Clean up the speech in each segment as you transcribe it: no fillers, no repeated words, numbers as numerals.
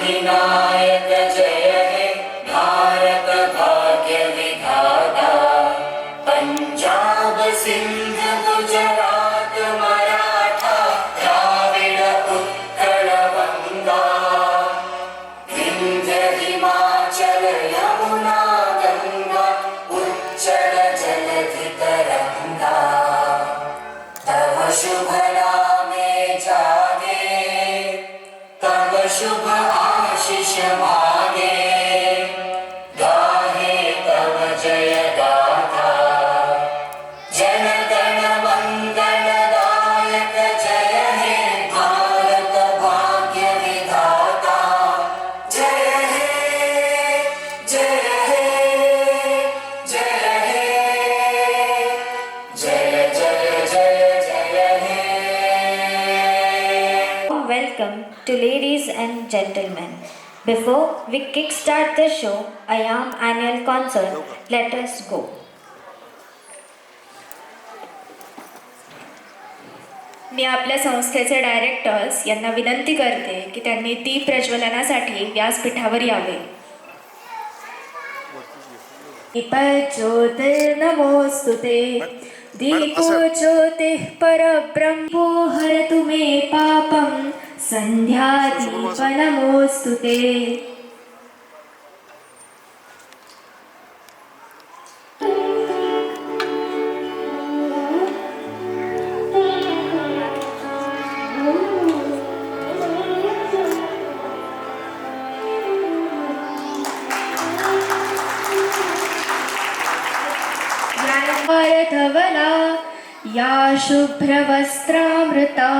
अधिनायक जय हे भारत भाग्य विधाता। पंजाब सिंध गुजरात मराठा द्राविड उत्कल गंगा। विंध्य हिमाचल यमुना गंगा उच्चल जलधि तरंगा। तव शुभ नामे जागे तव शुभ आशीष मागे। गाहे तव जय गाथा जन गण मंगल दायक जय हे भारत भाग्य विधाता। जय हे जय हे जय हे जय जय जय जय हे। Welcome to ladies and gentlemen. Before we kickstart the show, IAM annual concert, let us go. मी आपल्या संस्थेचे डायरेक्टर्स यांना विनंती करते की त्यांनी दीप प्रज्वलनासाठी व्यासपीठावर यावे. दीपज्योतिर्नमोस्तुते दीपो ज्योतिः परब्रह्मो हरतु मे पापं संध्यादीप नमोस्तुते. धवला या शुभ्रवस्त्रामृता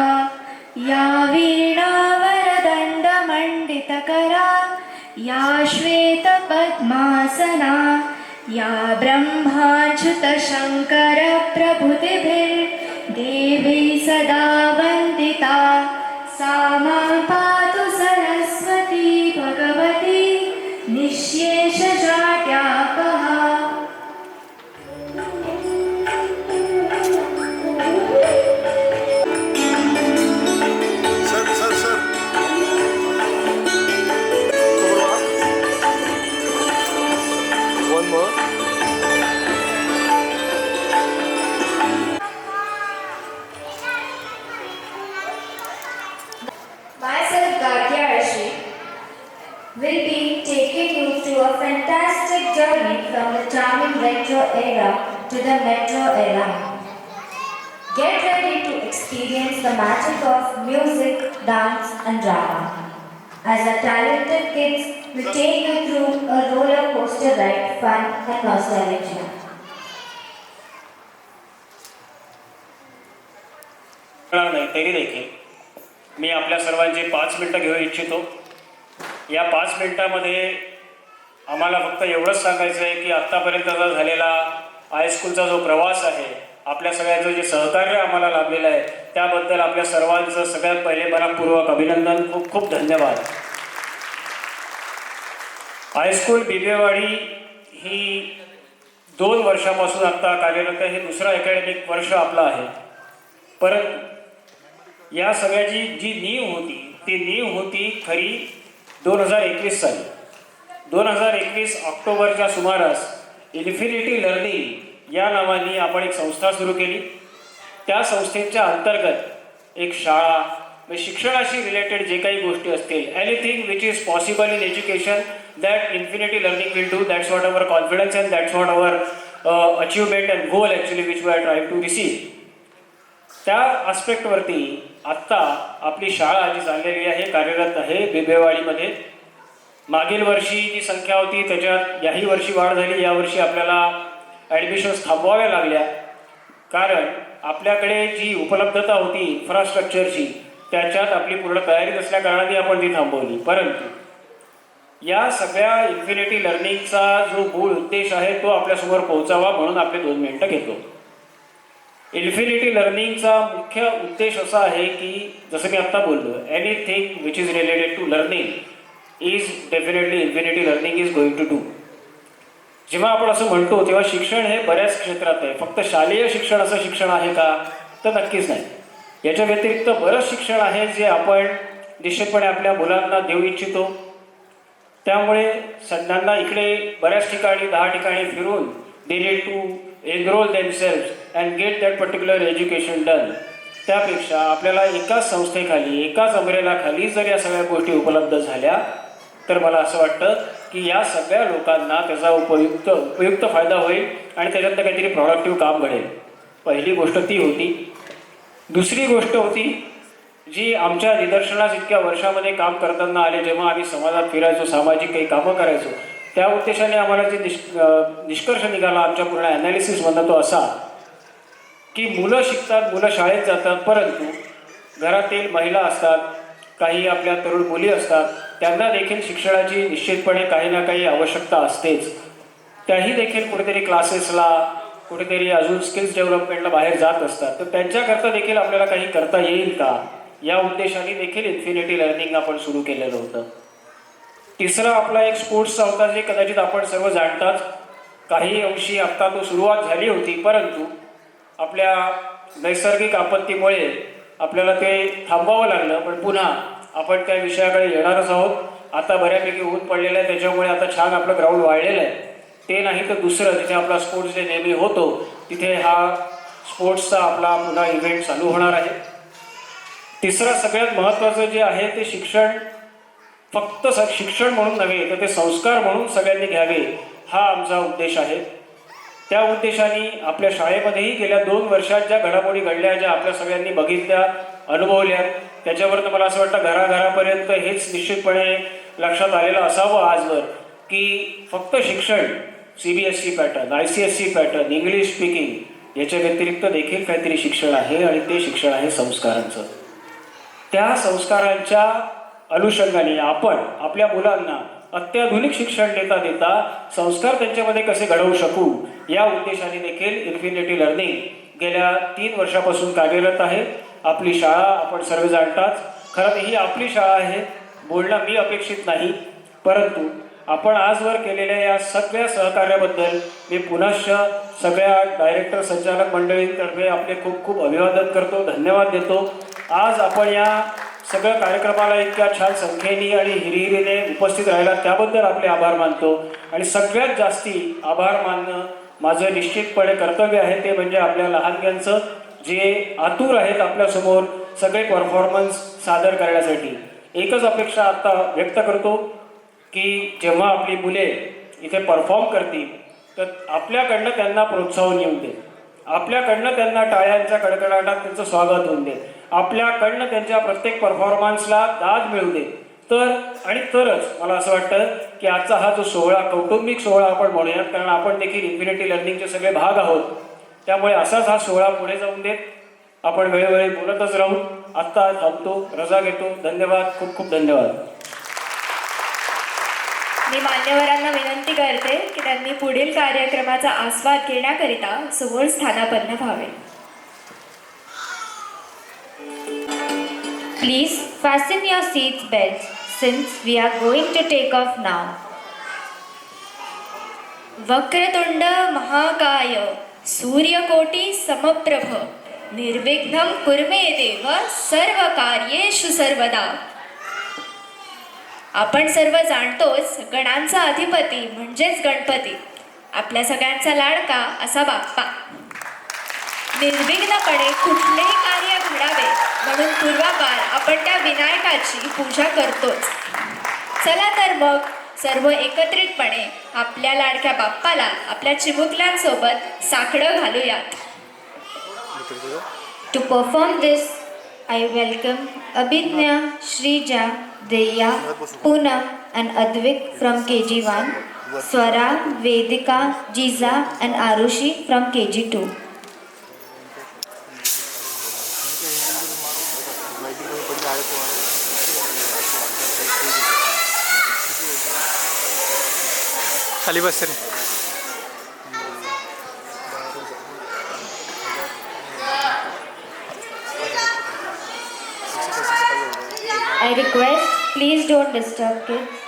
या वीणावरदण्डमण्डितकरा या श्वेतपद्मासना या ब्रह्माच्युतशङ्करप्रभृतिभिर्देवी सदा वन्दिता। सा मां पातु Saraswati Bhagwati निःशेषजाड्यापहा. Myself, Gadya Arshi, will be taking you through a fantastic journey from the charming retro era to the metro era. Get ready to experience the magic of music, dance and drama. As our talented kids will take you through a roller coaster ride, fun and nostalgia. नाही तरी देखील मी आपल्या सर्वांची 5 मिनिटं घेऊ इच्छितो. या 5 मिनिटामध्ये आम्हाला फक्त एवढंच सांगायचं आहे की आत्तापर्यंतचा झालेला हायस्कूलचा जो प्रवास आहे, आपल्या सगळ्यांचं जे सहकार्य आम्हाला लाभलेलं आहे त्याबद्दल आपल्या सर्वांचं सगळ्यात पहिले मनपूर्वक अभिनंदन. खूप खूप धन्यवाद. हायस्कूल बिबेवाडी ही 2 वर्षापासून आत्ता कार्यरत आहे. हे दुसरं अकॅडमिक वर्ष आपलं आहे. परंतु या सगळ्याची जी नीव होती ती नीव होती खरी 2021 साली. 2021 ऑक्टोबरच्या सुमारास इन्फिनिटी लर्निंग या नावाने आपण एक संस्था सुरू केली. त्या संस्थेच्या अंतर्गत एक शाळा म्हणजे शिक्षणाशी रिलेटेड जे काही गोष्टी असतील, anything which is possible in education that infinity learning will do. That's what our confidence and that's what our achievement and goal actually which we are trying to receive. त्या आस्पेक्टवरती आत्ता आपली शाळा जी चाललेली आहे, कार्यरत आहे बिबेवाडीमध्ये. मागील वर्षी जी संख्या होती त्याच्यात याही वर्षी वाढ झाली. यावर्षी आपल्याला ॲडमिशन्स थांबवाव्या लागल्या कारण आपल्याकडे जी उपलब्धता होती इन्फ्रास्ट्रक्चरची त्याच्यात आपली पूर्ण तयारी नसल्याकारणाने आपण ती थांबवली. परंतु या सगळ्या इन्फिनिटी लर्निंगचा जो मूळ उद्देश आहे तो आपल्यासमोर पोहोचावा म्हणून आपले 2 मिनिटं घेतो. इन्फिनिटी लर्निंगचा मुख्य उद्देश असा आहे की जसं मी आत्ता बोललो, anything which is related to learning is definitely infinity learning is going to do. जेव्हा आपण असं म्हणतो तेव्हा शिक्षण हे बऱ्याच क्षेत्रात आहे. फक्त शालेय शिक्षण असं शिक्षण आहे का तर नक्कीच नाही. याच्या व्यतिरिक्त बरंच शिक्षण आहे जे आपण निश्चितपणे आपल्या मुलांना देऊ इच्छितो. त्यामुळे सध्यांना इकडे बऱ्याच ठिकाणी 10 ठिकाणी फिरून they need to enrol themselves and get that particular education done. त्यापेक्षा आपल्याला एकाच संस्थेखाली एकाच अमरेलाखाली जर या सगळ्या गोष्टी उपलब्ध झाल्या तर मला असं वाटतं की या सगळ्या लोकांना त्याचा उपयुक्त फायदा होईल आणि त्याच्यातनं काहीतरी प्रॉडक्टिव्ह काम घडेल. पहिली गोष्ट ती होती. दुसरी गोष्ट होती जी आमच्या निदर्शनास इतक्या वर्षामध्ये काम करताना आले, जेव्हा आम्ही समाजात फिरायचो, सामाजिक काही कामं करायचो, त्या उद्देशाने आम्हाला जे निष्कर्ष निघाला आमच्या पूर्ण ॲनालिसिसमधनं तो असा की मुलं शिकतात, मुलं शाळेत जातात, परंतु घरातील महिला असतात, काही आपल्या तरुण मुली असतात, त्यांना देखील शिक्षणाची निश्चितपणे काही ना काही आवश्यकता असतेच. त्याही देखील कुठेतरी क्लासेसला, कुठेतरी अजून स्किल्स डेव्हलपमेंटला बाहेर जात असतात. तर त्यांच्याकरता देखील आपल्याला काही करता येईल का, या उद्देशाने देखील इन्फिनिटी लर्निंग आपण सुरू केलेलं होतं. तिसरा आपला एक स्पोर्ट्सचा होता, जे कदाचित आपण सर्व जाणताच. काही अंशी आत्ता तो सुरुवात झाली होती, परंतु आपल्या नैसर्गिक आपत्तीमुळे आपल्याला ते थांबवावं लागलं. पण पुन्हा आपण त्या विषयाकडे येणारच आहोत. आता बऱ्यापैकी ऊन पडलेलं आहे, त्याच्यामुळे आता छान आपलं ग्राउंड वाढलेलं आहे. ते नाही तर दुसरं, जिथे आपला स्पोर्ट्स डे नेहमी होतो तिथे हा स्पोर्ट्सचा आपला पुन्हा इव्हेंट चालू होणार आहे. तिसरं सगळ्यात महत्त्वाचं जे आहे ते शिक्षण, फक्त शिक्षण म्हणून नव्हे तर ते संस्कार म्हणून सगळ्यांनी घ्यावे, हा आमचा उद्देश आहे. त्या उद्देशाने आपल्या शाळेमध्येही गेल्या 2 वर्षात ज्या घडामोडी घडल्या, ज्या आपल्या सगळ्यांनी बघितल्या, अनुभवल्या, त्याच्यावरनं मला असं वाटतं घराघरापर्यंत हेच निश्चितपणे लक्षात आलेलं असावं आजवर की फक्त शिक्षण, CBSE pattern, ICSE pattern, English speaking याच्या व्यतिरिक्त देखील काहीतरी शिक्षण आहे आणि ते शिक्षण आहे संस्कारांचं. त्या संस्कारांच्या अनुषंगाने आपण आपल्या मुलांना अत्याधुनिक शिक्षण देता देता संस्कार त्यांच्यामध्ये कसे घडवू शकू, या उद्देशाने देखील इन्फिनिटी लर्निंग गेल्या 3 वर्षापासून कार्यरत आहे. आपली शाळा आपण सर्व जाणताच. खरं ही आपली शाळा आहे, बोलणं मी अपेक्षित नाही, परंतु आपण आजवर केलेल्या या सगळ्या सहकार्याबद्दल मी पुनश्च सगळ्या डायरेक्टर, संचालक मंडळींतर्फे आपले खूप खूप अभिवादन करतो, धन्यवाद देतो. आज आपण या सगळ्या कार्यक्रमाला इतक्या छान संख्येने आणि हिरिहिरीने उपस्थित राहिला त्याबद्दल आपले आभार मानतो. आणि सगळ्यात जास्ती आभार मानणं माझं निश्चितपणे कर्तव्य आहे, ते म्हणजे आपल्या लहानग्यांचं, जे आतुर आहेत आपल्यासमोर सगळे परफॉर्मन्स सादर करण्यासाठी. एकच अपेक्षा आता व्यक्त करतो की जेव्हा आपली मुले इथे परफॉर्म करतील तर आपल्याकडनं त्यांना प्रोत्साहन येऊन दे, आपल्याकडनं त्यांना टाळ्यांच्या कडकडाटात त्यांचं स्वागत होऊन दे, आपल्याकडनं त्यांच्या प्रत्येक परफॉर्मन्सला दाद मिळू दे. तरच मला असं वाटतं की आजचा हा जो सोहळा, कौटुंबिक सोहळा आपण म्हणूयात, कारण आपण देखील इन्फिनिटी लर्निंगचे सगळे भाग आहोत, त्यामुळे असाच हा सोहळा पुढे जाऊन देत आपण वेळोवेळी बोलतच राहू. आत्ता थांबतो, रजा घेतो. धन्यवाद, खूप खूप धन्यवाद. मी मान्यवरांना विनंती करते की त्यांनी पुढील कार्यक्रमाचा आस्वाद घेण्याकरिता समोर स्थानापन्न व्हावे. Please fasten your seat belts since we are going to take off now. Vakratunda महाकाय सूर्यकोटी समप्रभ निर्विघ्नं कुर्मे देव सर्व कार्येषु सर्वदा. आपण सर्व जाणतोच, गणांचा अधिपती म्हणजेच गणपती, आपल्या सगळ्यांचा लाडका असा बाप्पा. निर्विघ्नपणे कुठलेही कार्य घडावे म्हणून पूर्वापार आपण त्या विनायकाची पूजा करतोच. चला तर मग सर्व एकत्रितपणे आपल्या लाडक्या बाप्पाला आपल्या चिमुकल्यांसोबत साकडं घालूयात. To perform this, I welcome Abhidnya, Shrija, Deya, Poonam and Advik from KG1, Swara, Vedika, Jiza and Arushi from KG2. खाली बस रे. I request, please don't disturb kids.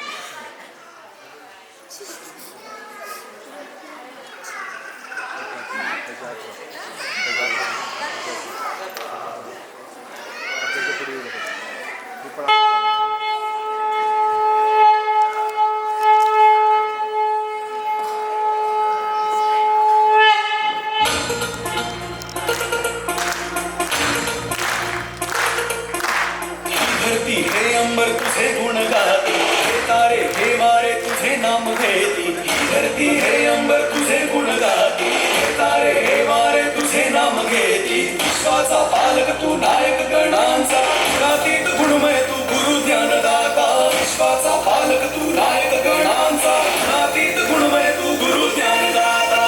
Ambar तुझे गुण गाती, हे तारे हे वारे तुझे नाम घेती, ही धरती हे अंबर तुझे गुण गाती, हे तारे हे वारे तुझे नाम घेती. विश्वाचा पालक तू नायक गणांचा, गुणातीत गुणमय तू गुरु ज्ञानदाता. विश्वाचा पालक तू नायक गणांचा, गुणातीत गुणमय तू गुरु ज्ञानदाता.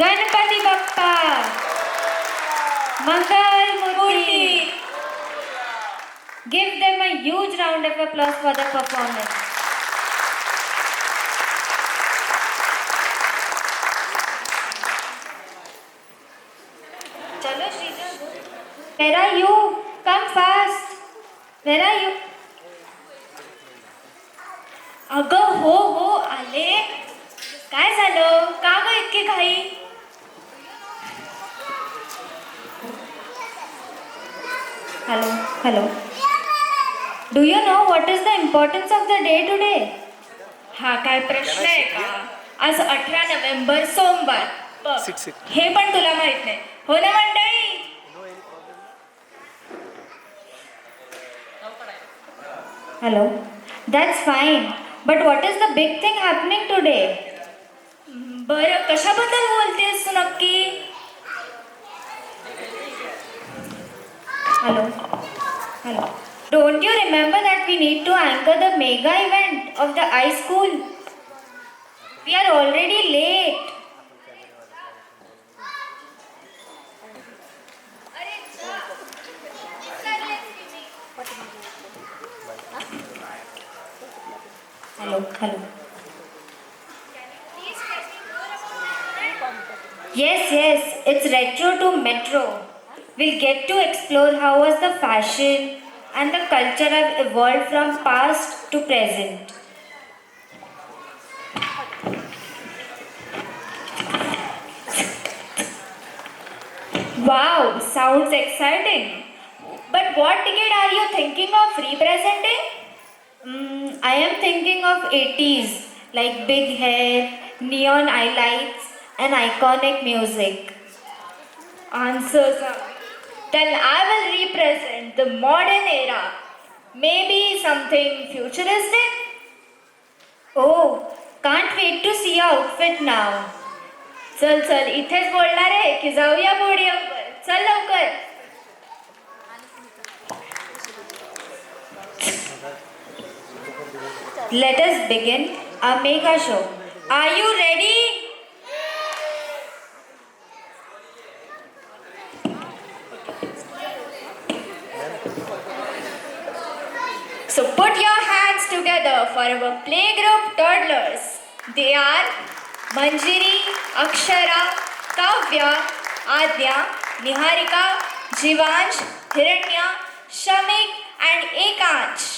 गणपती बाप्पा मंगल मूर्ती. Give them a huge round of applause for the performance. Chalo Shrija. Where are you? Come fast. Where are you? अगं हो हो आले. काय झालं? का गं इतकी घाई? Hello. Do you know what is the importance of the day today? हा काय प्रश्न आहे का? आज 18 नोव्हेंबर सोमवार. बघ, हे पण तुला माहित नाही हो ना मंडळी? Hello. That's fine. But what is the big thing happening today? बरं, कशाबद्दल बोलतेस तू नक्की? Hello. Don't you remember that we need to anchor the mega event of the iSchool? We are already late. Hello. Yes, it's retro to metro. We'll get to explore how was the fashion and the culture have evolved from past to present. Wow, sounds exciting. But what ticket are you thinking of representing? I am thinking of 80s, like big hair, neon highlights, and iconic music. Answers are. Then I will represent the modern era. Maybe something futuristic? Oh, can't wait to see your outfit now. चल चल इथेच बोलणार आहे की जाऊया पोडियमवर. चल लवकर. Let us begin our mega show. Are you ready? So put your hands together for our playgroup toddlers. They are Manjiri, Akshara, Kavya, Adya, Niharika, Jivansh, Hiranya, Shamik and Ekansh.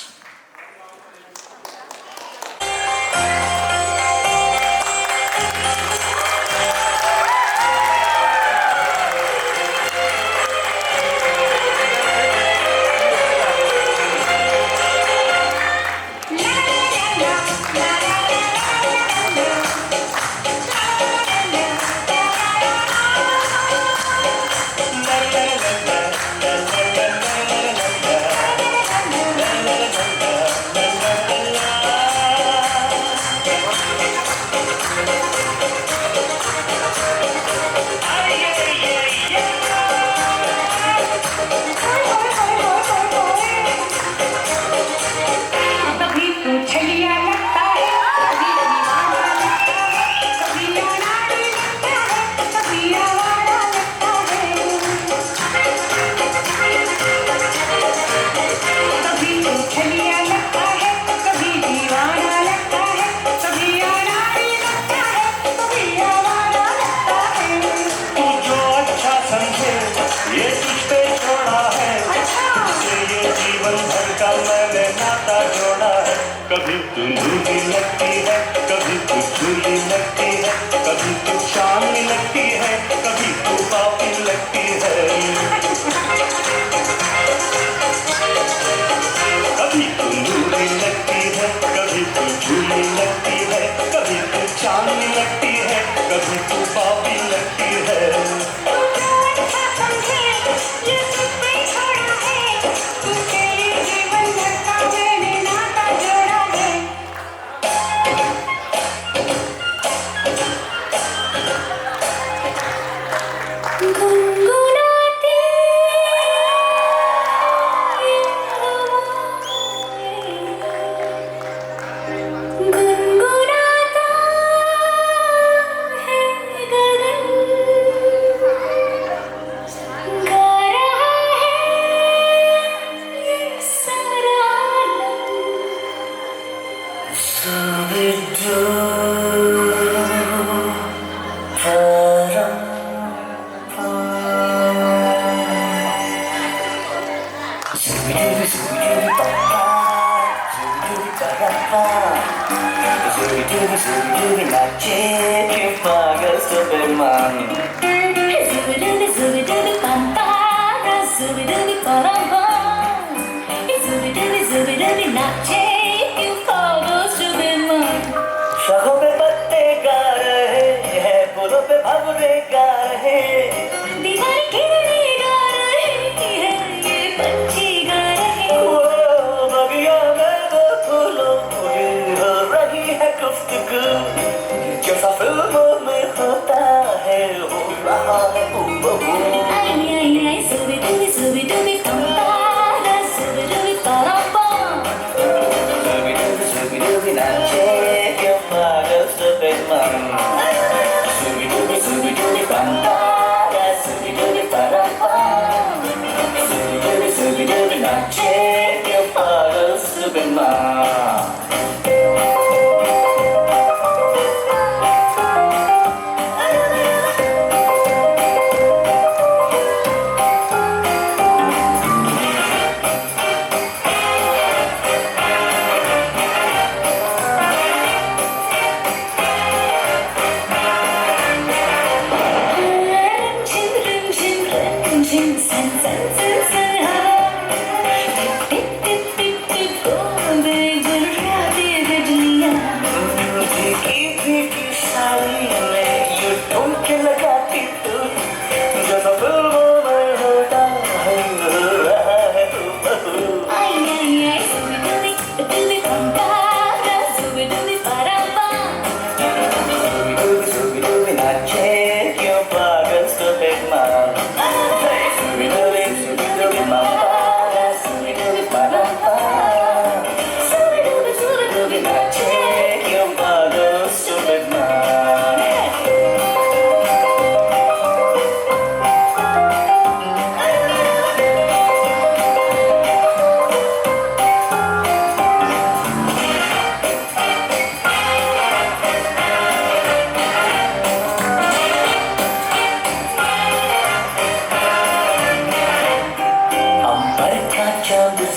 कभी तू नूरी लगती है, कभी तू झूली लगती है, कभी तू शामी लगती है, कभी तू पापी लगती है, कभी तू नूरी लगती है, कभी तू झूली लगती है, कभी तू शामी लगती है, कभी तू पापी लगती है. शखों पे पत्ते गा रहे हैं, फूलों पे भंवरे गा रहे, दीवार किरणें गा रही है, ये पंछी गा रहे. वो बगिया में वो फूलों की हो रही है गुफ्तगू, जैसा फिल्मों में होता है हो रहा है हूबहू. आई आई आई सुबी डूबी पंपारा, सुबी डूबी परम्पम. Scooby-Dooby नाचे क्यों पागल सुबेमान, Scooby-Dooby Scooby-Dooby पंपारा, Scooby-Dooby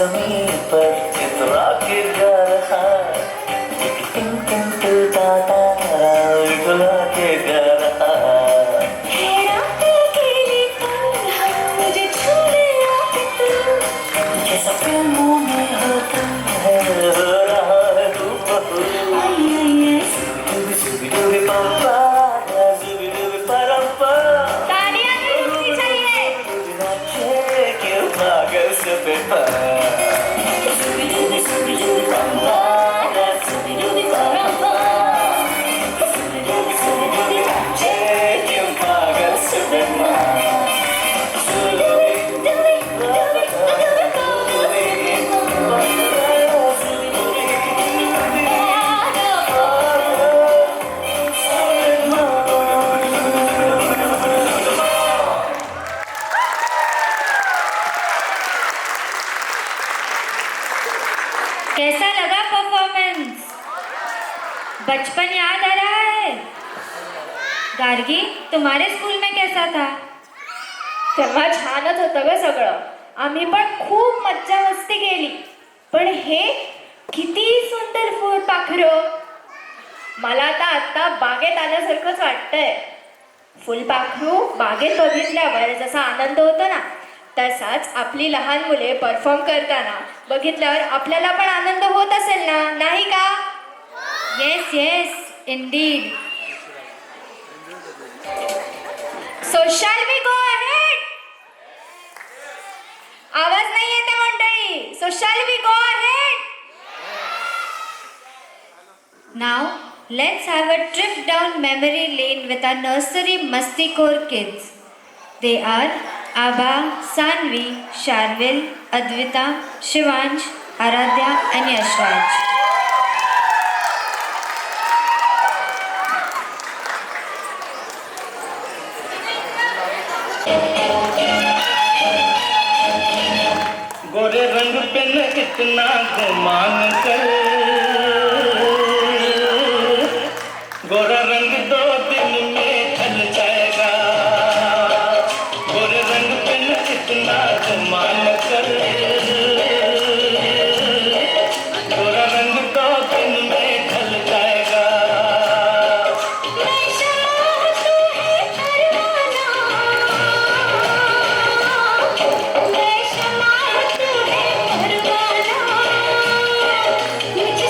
जमीन पर इतना गिर जा रहा टूटा तारा उठला के जा रहा जैसा फिल्मों में होता है हो रहा है हूबहू जुबी जुबी पंपा जुबी जुबी परंपा तालियां नहीं रुकनी चाहिए। क्यों पागल से बेपरा क्यों पागल से कैसा लगा परफॉर्मेंस? बचपन याद आ रहा है? गार्गी, तुम्हारे स्कूल में कैसा था? तेव्हा छानच होतं ग सगळं. आम्ही पण खूप मज्जा मस्ती केली. पण हे किती सुंदर फुलपाखरं. मला आता बागेत आल्यासारखंच वाटतंय. फुलपाखरू बागेत बघितल्यावर जसा आनंद होतो ना, तसाच आपली लहान मुले परफॉर्म करताना बघितल्यावर आपल्याला पण आनंद होत असेल ना, नाही का? Yes yes, indeed. So shall we go ahead? आवाज नाही येते मंडळी. So shall we go ahead? Now, let's have a trip down memory lane with our nursery Mastikor kids. They are Abha, Sanvi, Sharvil, Advita, Shivansh, Aradhya and Yashraj. गोरे रंग पे न कितना गुमान कर गोरा रंग 2 दिन में ढल जाएगा गोरे रंग पे न कितना गुमान कर गोरा रंग 2 दिन में ढल जाएगा मुझे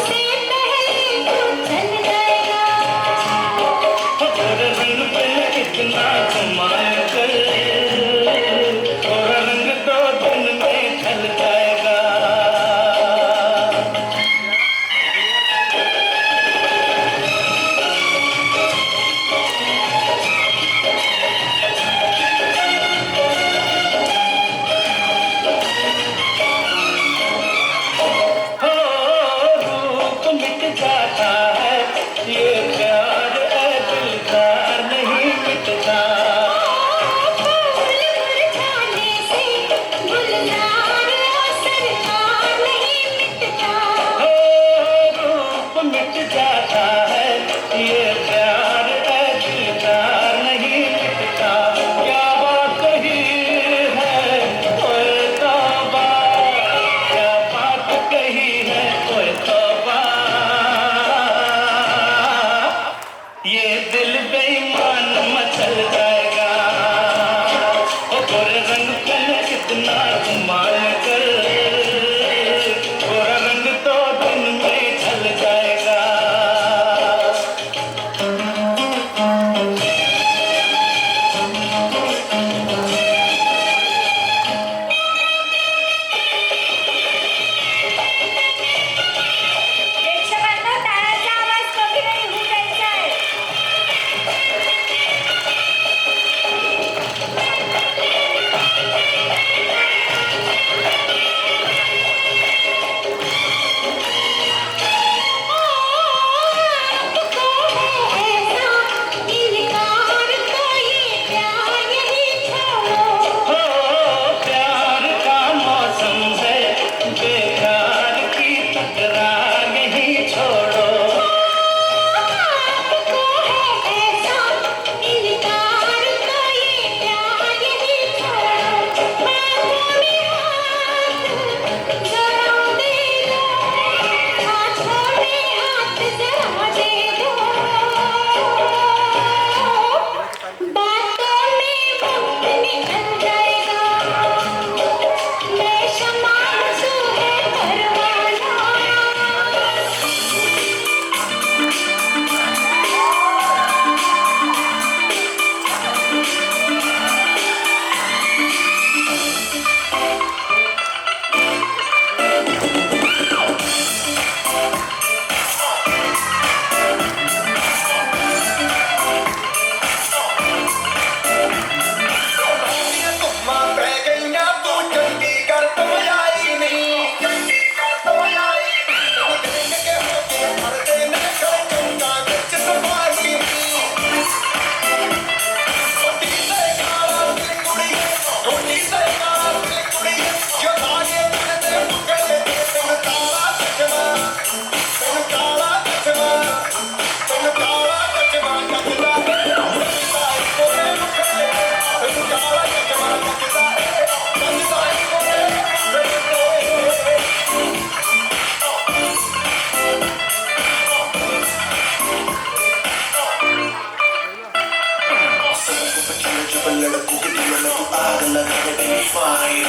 लड़कों पे चले जब लड़कों के दिलों में तू आग लगा दे तेरी फायर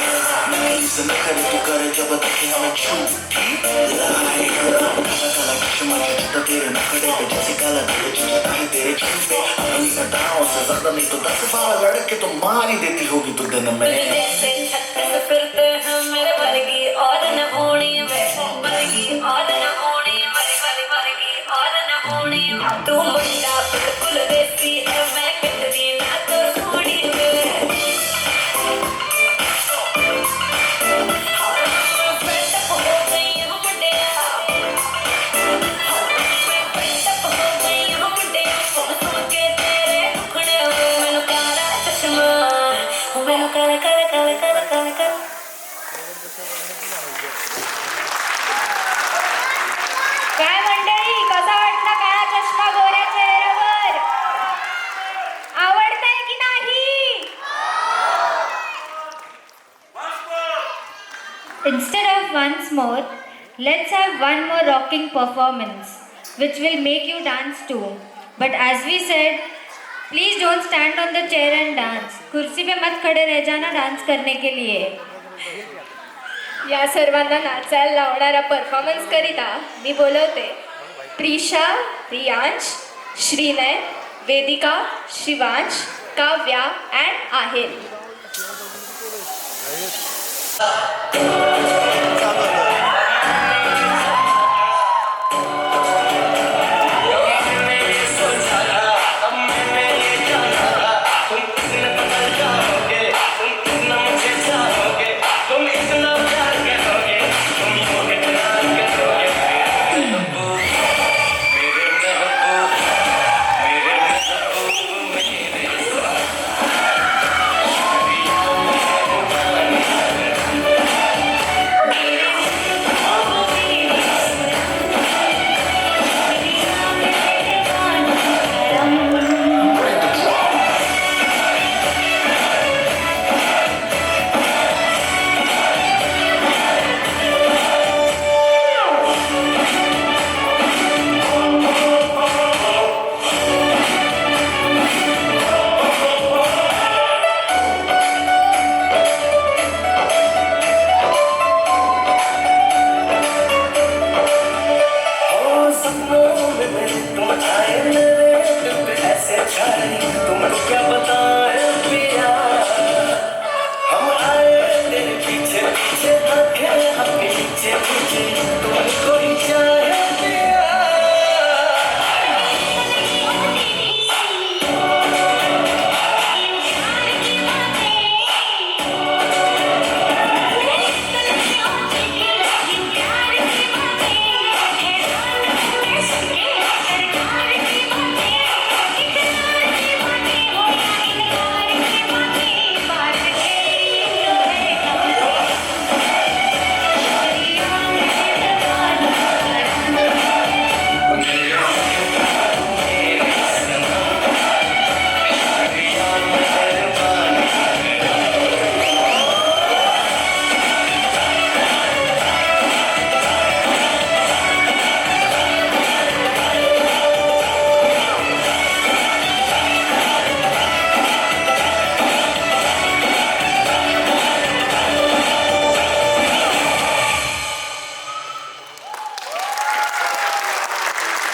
नहीं से न करे तू करे जब देखे हमें झूठी लायर काला काला चश्मा जचता तेरे नखरे पे जैसे काला धीरे जचता है तेरे जिन पे अपनी घटाओं से ज्यादा नहीं तो 10-12 लड़के तो मार ही देती होगी तू दिन में फिरते हैं मेरे वर्गी और न होनी मेरे वर्गी और न होनी मेरे वर्गी और न होनी तू मुंडा बिल्कुल देसी है मैं कितनी ना तो थोड़ी काय मंडळी, कसा वाटला काळा चष्मा गोऱ्या चेहऱ्यावर? आवडतंय की नाही? Instead of once more, let's have one more rocking performance, which will make you dance too. But as we said, please don't stand on the chair and dance. कुर्सी पे मत खड़े रह जाना डांस करने के लिए. या सर्वांना नाचायला लावणारा परफॉर्मन्स करिता मी बोलवते Prisha, Priyansh, Shreenay, Vedika, Shivansh, Kavya and Ahel.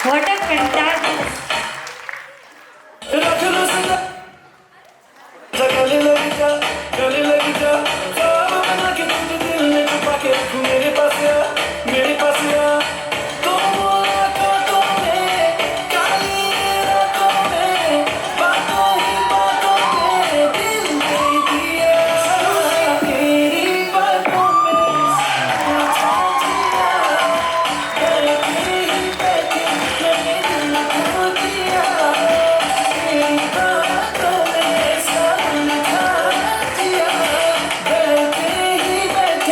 What a fantastic. गले लग जा गले लग जा बना के तुझे दिल में छुपा के तू मेरे पास आ तुम आंखों में काली रातों में बातों ही बातों में दिल दे दिया तेरी बातों में छा दिया बैठे ही बैठे मैंने दिल खो दिया तेरी बातों में सब लिखा दिया बैठे ही बैठे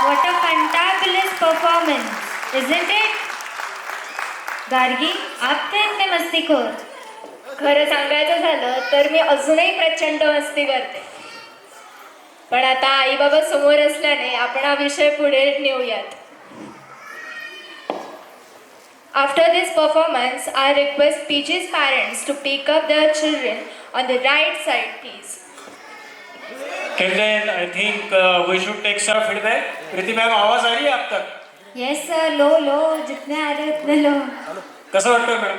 What a fantabulous performance, isn't it? Gargi, आप तो इतने मस्तीखोर. खरं सांगायचं झालं तर मी अजूनही प्रचंड मस्ती करते. पण आता आई बाबा समोर असल्याने आपण हा विषय पुढे नेऊयात. After this performance, I request PG's parents to pick up their children on the right side, please. And then I think we should take some feedback. Preeti ma'am, आवाज आ रही है आप तक? Yes sir, लो लो, जितने आ रहे उतने low. कसं वाटतंय मॅडम?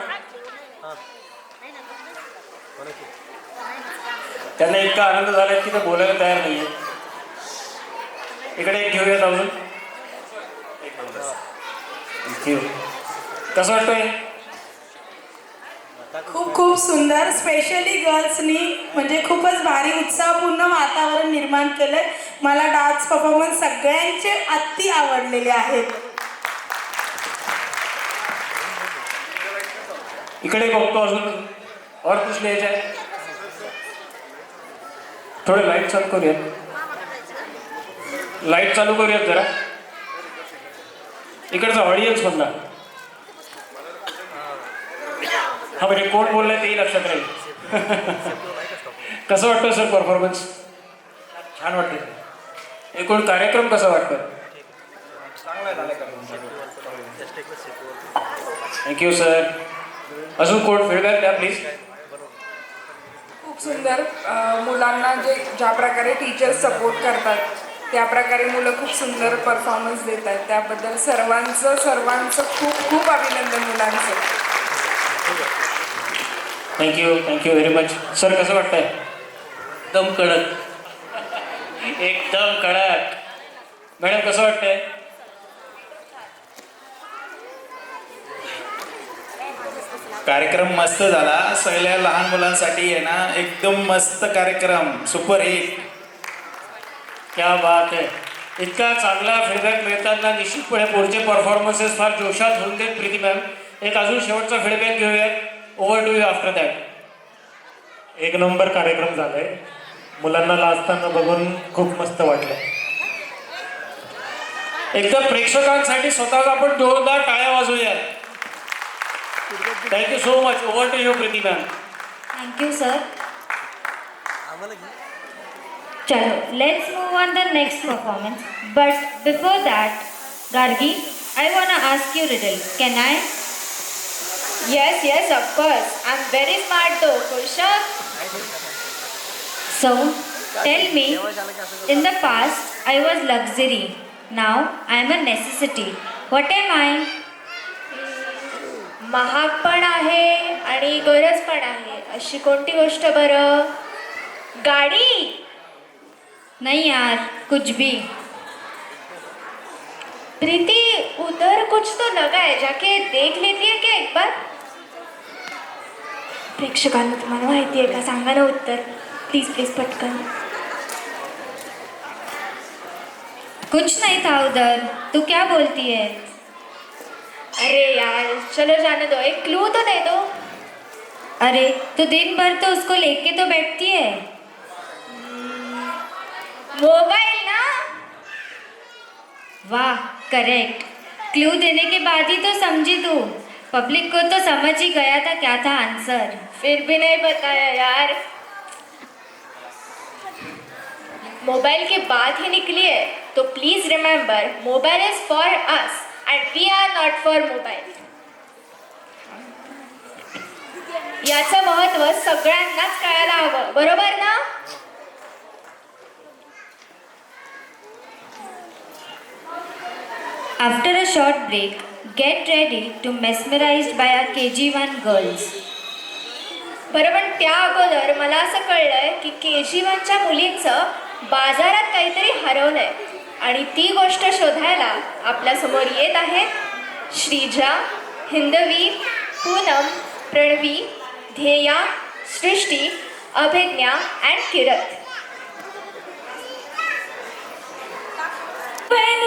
त्यांना इतका आनंद झाला की ते बोलायला तयार नाहीये. इकडे एक घेऊयात अजून. कसं वाटतंय? खूप खूप सुंदर. स्पेशली गर्ल्सनी म्हणजे खूपच भारी उत्साहपूर्ण वातावरण निर्माण केलंय. मला डान्स परफॉर्मन्स सगळ्यांचे अति आवडलेले आहेत. इकडे बघतो अजून. और कुछ लिहायचं आहे? थोडे लाईट चालू करूयात. लाईट चालू करूयात जरा. इकडचा ऑडियन्स मधला. हा म्हणजे कोण बोललाय तेही लक्षात राहील. कसं वाटतं सर परफॉर्मन्स? छान वाटतं. एकूण कार्यक्रम कसा वाटतं? Thank you sir. अजून कोण फीडबॅक द्या प्लीज. खूप सुंदर. मुलांना ज्या प्रकारे टीचर्स सपोर्ट करतात त्या प्रकारे मुलं खूप सुंदर परफॉर्मन्स देत आहेत. त्याबद्दल सर्वांचं खूप खूप अभिनंदन मुलांचं. Thank you very much. सर कसं वाटतंय? एकदम कडक. एकदम कडक. मॅडम कसं वाटतंय? कार्यक्रम मस्त झाला. सगळ्या लहान मुलांसाठी आहे ना एकदम मस्त कार्यक्रम. Super hit. क्या बात आहे. इतका चांगला फीडबॅक मिळताना निश्चितपणे पुढचे परफॉर्मन्सेस फार जोशात होऊन देत. प्रीति मॅम, एक अजून शेवटचा फीडबॅक घेऊयात. Over to you after that. एक नंबर कार्यक्रम झालाय. मुलांना लाजताना बघून खूप मस्त वाटलं. एकदा प्रेक्षकांसाठी स्वतःच आपण जोरदार टाळ्या वाजवूयात. Thank you so much. Over to you Preeti ma'am. Thank you sir. चलो, let's move on the next performance. But before that, Gargi, I wanna ask you riddle. Can I? Yes, of course. I'm very smart though, Kusha. So, tell me, in the past I was luxury. Now I am a necessity. What am I? महाग पण आहे आणि गरज पण आहे. अशी कोणती गोष्ट बरं? गाडी? नहीं यार, कुछ भी. प्रीति, उधर कुछ तो लगा है, जाके देख लेती है क्या एक बार? प्रेक्षकांना तुम्हाला माहिती आहे का? सांगा ना उत्तर प्लीज पटकन. कुछ नहीं था उधर. तू क्या बोलती है? अरे यार, चलो जाने दो. एक क्लू तो दे दो. अरे, तो दिन भर तो उसको लेके तो बैठती है. मोबाइल ना? वाह, करेक्ट. क्लू देने के बाद ही तो समझी तू. पब्लिक को तो समझ ही गया था क्या था आंसर. फिर भी नहीं बताया यार. मोबाइल की बात ही निकली है तो please remember, mobile is for us and we are not for mobile. याचं महत्त्व सगळ्यांनाच कळायला हवं, बरोबर ना? After a short break, get ready to mesmerized by our KG1 girls. बरं, पण त्या अगोदर मला असं कळलंय की KG1च्या मुलींचं बाजारात काहीतरी हरवलंय आणि ती गोष्ट शोधायला आपल्या समोर येत आहेत श्रीजा, हिंदवी, पूनम, प्रणवी, ध्येया, सृष्टी, अभिज्ञा अँड किरत.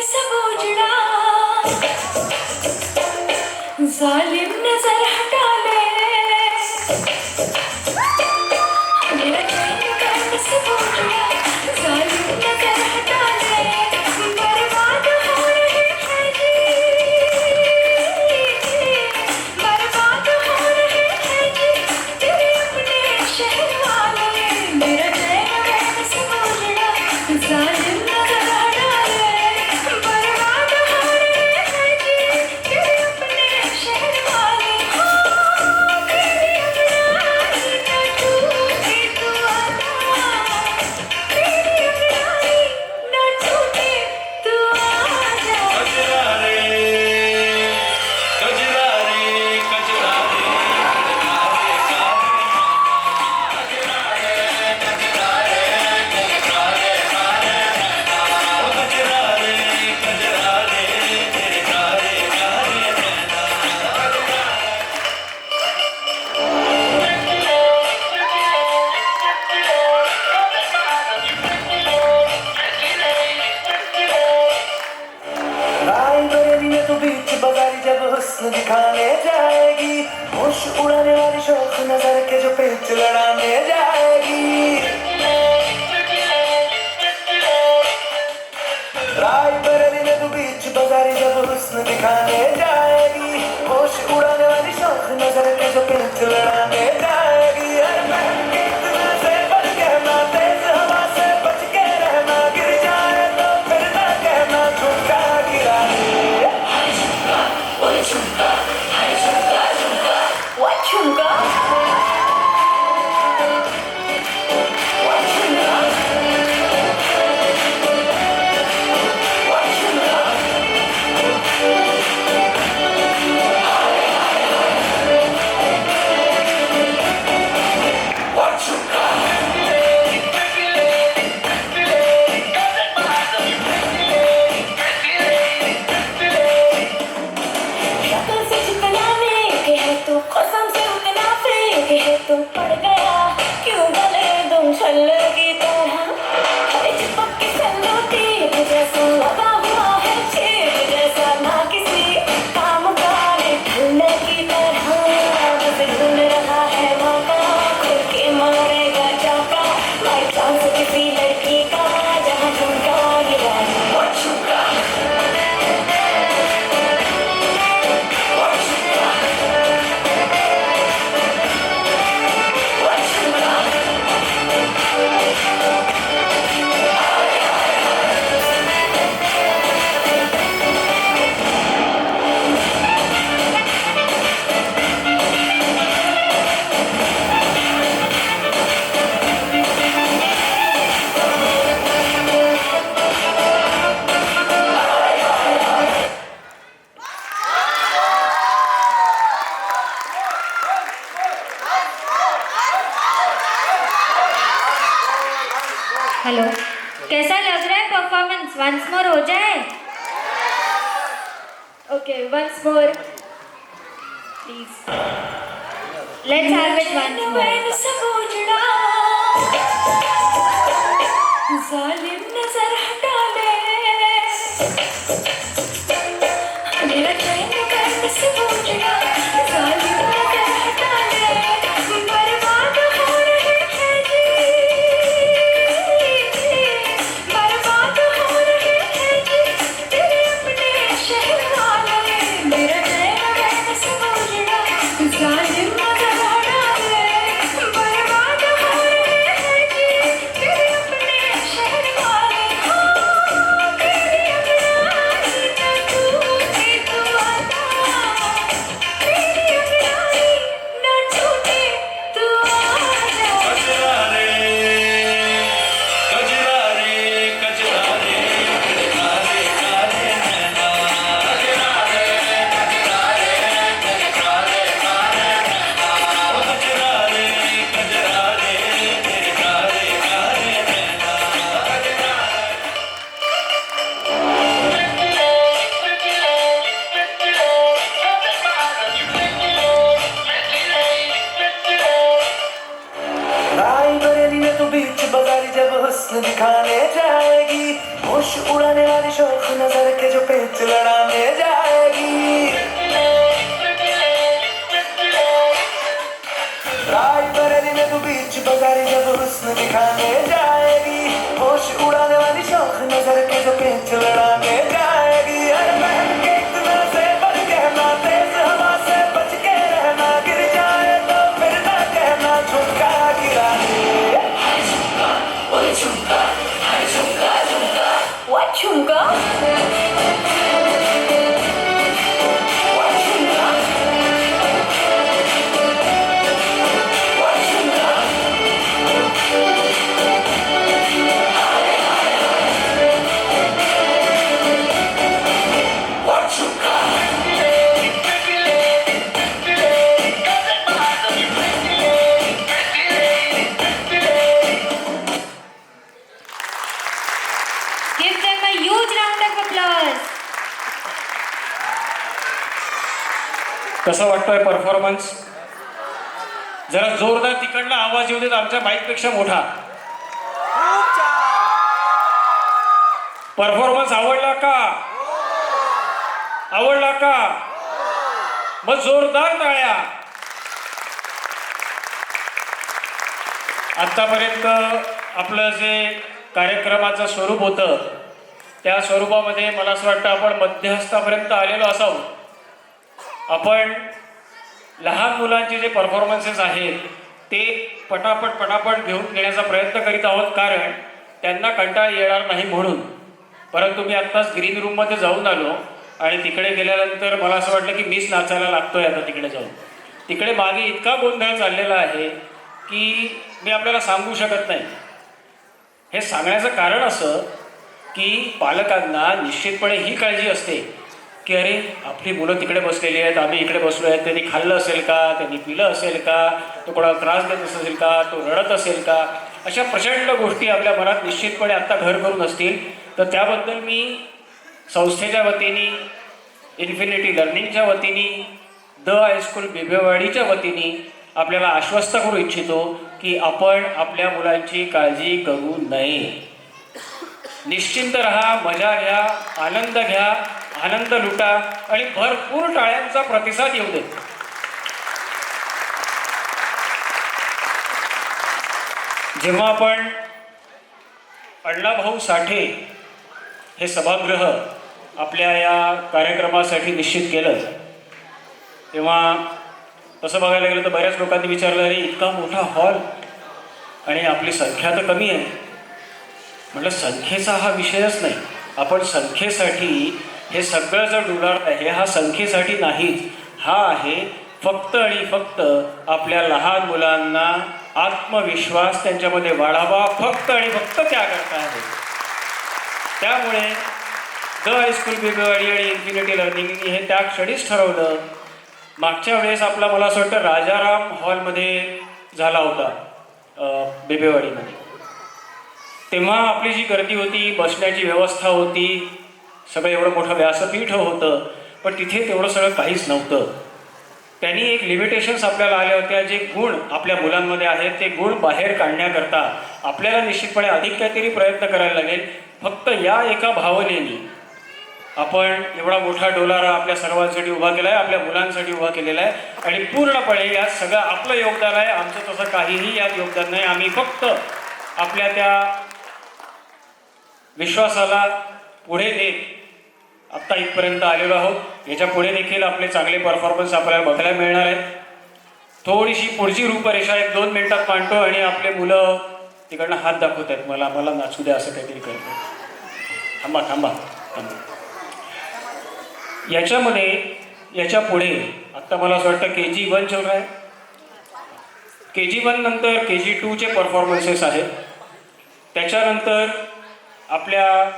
सब उजड़ा जालिम नजर हटा ले मेरा चैन सब उजड़ा जालिम नजर हटा ले बर्बाद दिखाने जाएगी, होश उड़ाने वाली शौक नजर के जो पेच लड़ाने जाएगी। रायबरेली में तू बीच बाजारी जब हुस्न दिखाने जाएगी, होश उड़ाने वाली शौक नजर के जो पेच लड़ाने जाएगी। अरे बहन के इतना से बच कहना, तेज हवा से बच के रहना, गिर जाए तो फिर ना कहना झुमका गिरा दे। What झुमका? शक्ल से जितना नेक है तू, कसम से उतना फेक है तू, पड़ गया क्यों गले तुम छल्ले की तरह। अरे चिपक के चलो टेप जैसा लगा हुआ है चेप जैसा, ना किसी काम का है ढलने की तरह। बस ढूंढ रहा है मौका, खुद के मारेगा चाका, बाई चांस किसी लड़की का जहाँ झुमका गिरा दे। हेलो, कैसा लग रहा है परफॉर्मेंस? वंस मोर हो जाए? Okay, once more. Please. Let's have it once more. मैंने सब उजड़ा, जालिम नजर हटा ले, मेरा चैन मैंने सब उजड़ा, जालिम नजर हटा ले, बर्बाद हो रहे हैं जी, बर्बाद हो रहे हैं जी, तेरे अपने शहर वाले, मेरा चैन मैंने सब उजड़ा, जालिम नजर हटा ले, बर्बाद हो रहे हैं जी, तेरे अपने शहर वाले। हाँ, तेरी अंगड़ाई न टूटे तू आता, तेरी अंगड़ाई न टूटे तू आजा। कजरा रे कजरा रे कजरा रे, काले काले नैना, कजरा रे कजरा रे काले काले नैना, कजरा रे कजरा रे तेरे काले काले नैना, कजरा रायबरेली में तू बीच बाजारी जब हुस्न दिखाने जाएगी, होश उड़ाने वाली शौक नजर के जो पेच लड़ाने जाएगी। रायबरेली में तू बीच बाजारी जब हुस्न दिखाने जाएगी, होश उड़ाने वाली शौक नजर के जो पेच लड़ाने जाएगी। अरे बहन के इतना से बच कहना, तेज हवा से बच के रहना, गिर जाए तो फिर ना कहना झुमका गिरा दे। What झुमका? Give them a huge round of applause. कसं वाटतोय परफॉर्मन्स? जरा जोरदार तिकडला आवाज येऊ देत, आमच्या माईकपेक्षा मोठा. परफॉर्मन्स आवडला का? आवडला का? मग जोरदार टाळ्या. आतापर्यंत आपलं जे कार्यक्रमाचं स्वरूप होतं त्या स्वरूपामध्ये मला असं वाटतं आपण मध्यस्थापर्यंत आलेलो असावं. आपण लहान मुलांचे जे परफॉर्मन्सेस आहेत ते पटापट घेऊन घेण्याचा प्रयत्न करीत आहोत, कारण त्यांना कंटाळा येणार नाही म्हणून. परंतु मी आत्ताच ग्रीन रूममध्ये जाऊन आलो आणि तिकडे गेल्यानंतर मला असं वाटलं की मीच नाचायला लागतोय आता तिकडे जाऊन. तिकडे मागे इतका गोंधळ चाललेला आहे की मी आपल्याला सांगू शकत नाही. हे सांगण्याचं कारण असं की पालकांना निश्चितपणे ही काळजी असते की अरे आपली मुलं तिकडे बसलेली आहेत, आम्ही इकडे बसलो आहेत, त्यांनी खाल्लं असेल का, त्यांनी पिलं असेल का, तो कोणाला त्रास देत असेल का, तो रडत असेल का, अशा प्रचंड गोष्टी आपल्या मनात निश्चितपणे आत्ता घर करून असतील. तर त्याबद्दल मी संस्थेच्या वतीने, इन्फिनिटी लर्निंगच्या वतीने, द हायस्कूल बिबेवाडीच्या वतीने आपल्याला आश्वस्त करू इच्छितो की आपण आपल्या मुलांची काळजी करू नये. निश्चिंत राहा, मजा घ्या, आनंद घ्या, आनंद लुटा आणि भरपूर टाळ्यांचा प्रतिसाद येऊ दे. जेव्हा आपण अण्णाभाऊ साठे हे सभागृह आपल्या या कार्यक्रमासाठी निश्चित केलं तेव्हा तसं बघायला गेलं तर बऱ्याच लोकांनी विचारलं अरे इतका मोठा हॉल आणि आपली संख्या तर कमी आहे. म्हटलं संख्येचा हा विषयच नाही. आपण संख्येसाठी हे सगळं जर डुलार आहे हा संख्येसाठी नाहीच, हा आहे फक्त आणि फक्त आपल्या लहान मुलांना आत्मविश्वास त्यांच्यामध्ये वाढावा, फक्त आणि फक्त त्याकरता आहे. त्यामुळे द हायस्कूल बिबेवाडी आणि इन्फिनिटी लर्निंगनी हे त्या क्षणीच ठरवलं. मागच्या वेळेस आपला मला असं वाटतं राजाराम हॉलमध्ये झाला होता बिबेवाडीमध्ये. तेव्हा आपली जी गर्दी होती, बसण्याची व्यवस्था होती, सगळं एवढं मोठं व्यासपीठ होतं, पण तिथे तेवढं सगळं काहीच नव्हतं. त्यांनी एक लिमिटेशन्स आपल्याला आल्या होत्या. जे गुण आपल्या मुलांमध्ये आहेत ते गुण बाहेर काढण्याकरता आपल्याला निश्चितपणे अधिक काहीतरी प्रयत्न करायला लागेल. फक्त या एका भावनेने आपण एवढा मोठा डोलारा आपल्या सर्वांसाठी उभा केला आहे, आपल्या मुलांसाठी उभा केलेला आहे आणि पूर्णपणे यात सगळं आपलं योगदान आहे. आमचं तसं काहीही यात योगदान नाही. आम्ही फक्त आपल्या त्या विश्वासाला पुढे नेत आत्ता इथपर्यंत आलेलो आहोत. याच्या पुढे देखील आपले चांगले परफॉर्मन्स आपल्याला बघायला मिळणार आहेत. थोडीशी पुढची रूपरेषा 1-2 मिनिटात मांडतो आणि आपले मुलं तिकडनं हात दाखवत आहेत, मला नाचू द्या असं काहीतरी करतो. थांबा. याच्या पुढे आत्ता मला असं वाटतं KG1 चल रहा है. KG1 नंतर KG2चे परफॉर्मन्सेस आहेत. त्याच्यानंतर आपल्या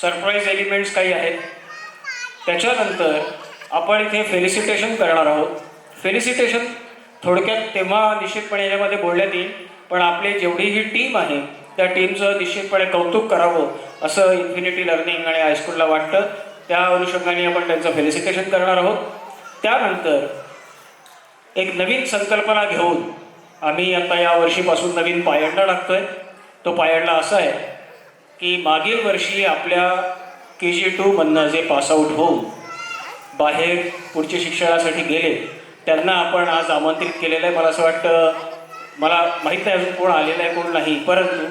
सरप्राईज एलिमेंट्स काही आहेत. त्याच्यानंतर आपण इथे फेलिसिटेशन करणार आहोत. फेलिसिटेशन थोडक्यात तेव्हा निश्चितपणे याच्यामध्ये बोलण्यात येईल, पण आपली जेवढी ही टीम आहे त्या टीमचं निश्चितपणे कौतुक करावं असं इन्फिनिटी लर्निंग आणि हायस्कूलला वाटतं. त्या अनुषंगाने आपण त्यांचं फेलिसिटेशन करणार आहोत. त्यानंतर एक नवीन संकल्पना घेऊन आम्ही आता या वर्षीपासून नवीन पायंडा टाकतोय. तो पायंडा असा आहे की मागील वर्षी आपल्या KG2मधनं जे पासआउट होऊन बाहेर पुढच्या शिक्षणासाठी गेले त्यांना आपण आज आमंत्रित केलेलं आहे. मला असं वाटतं, मला माहीत नाही अजून कोण आलेलं आहे कोण नाही, परंतु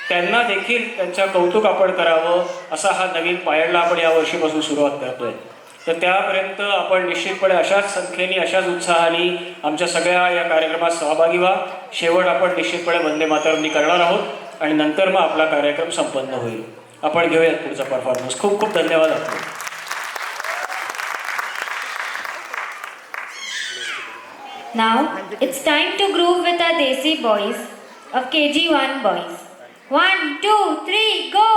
त्यांना देखील त्यांचं कौतुक आपण करावं असा हा नवीन पायंडा आपण या वर्षीपासून सुरुवात करतोय. तर त्यापर्यंत आपण निश्चितपणे अशाच संख्येने, अशाच उत्साहाने आमच्या सगळ्या या कार्यक्रमात सहभागी व्हा. शेवट आपण निश्चितपणे वंदे मातरमनी करणार आहोत आणि नंतर मग आपला कार्यक्रम संपन्न होईल. आपण घेऊयात पुढचा परफॉर्मन्स. खूप खूप धन्यवाद आपले. Now it's time to groove with our Desi boys of KG1 boys. 1, 2, 3, go!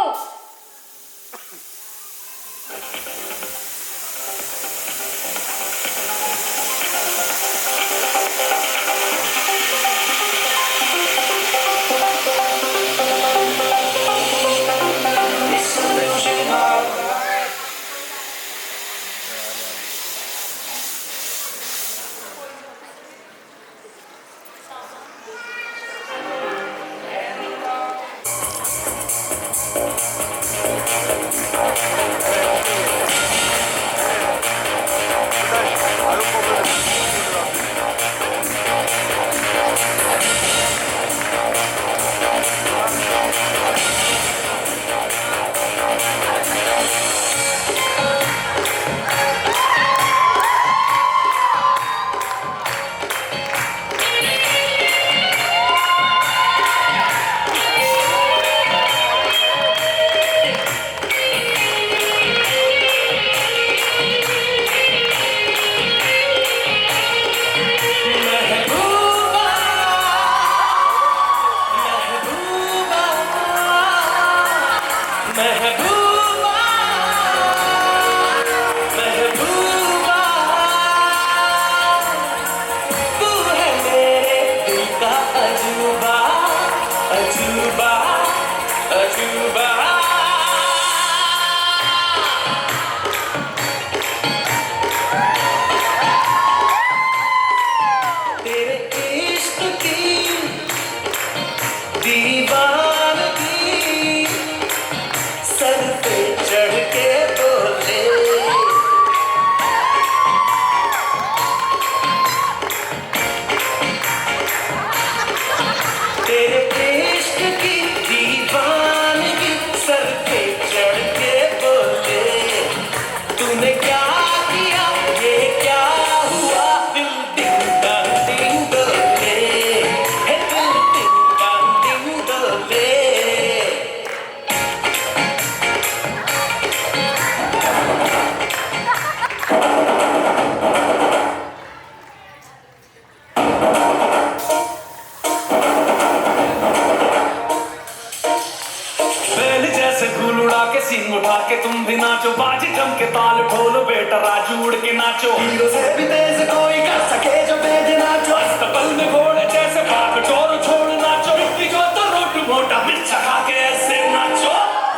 Nacho बाज जम के ताल ढोल बेटा राजू उड़ के नाचो हीरो से भी तेज कोई कर सके जो तेज नाचो अस्तबल में घोड़े जैसे भाग चोर छोड़ नाचो मिट्टी को तो रोट मोटा बिच्छा खा के ऐसे नाचो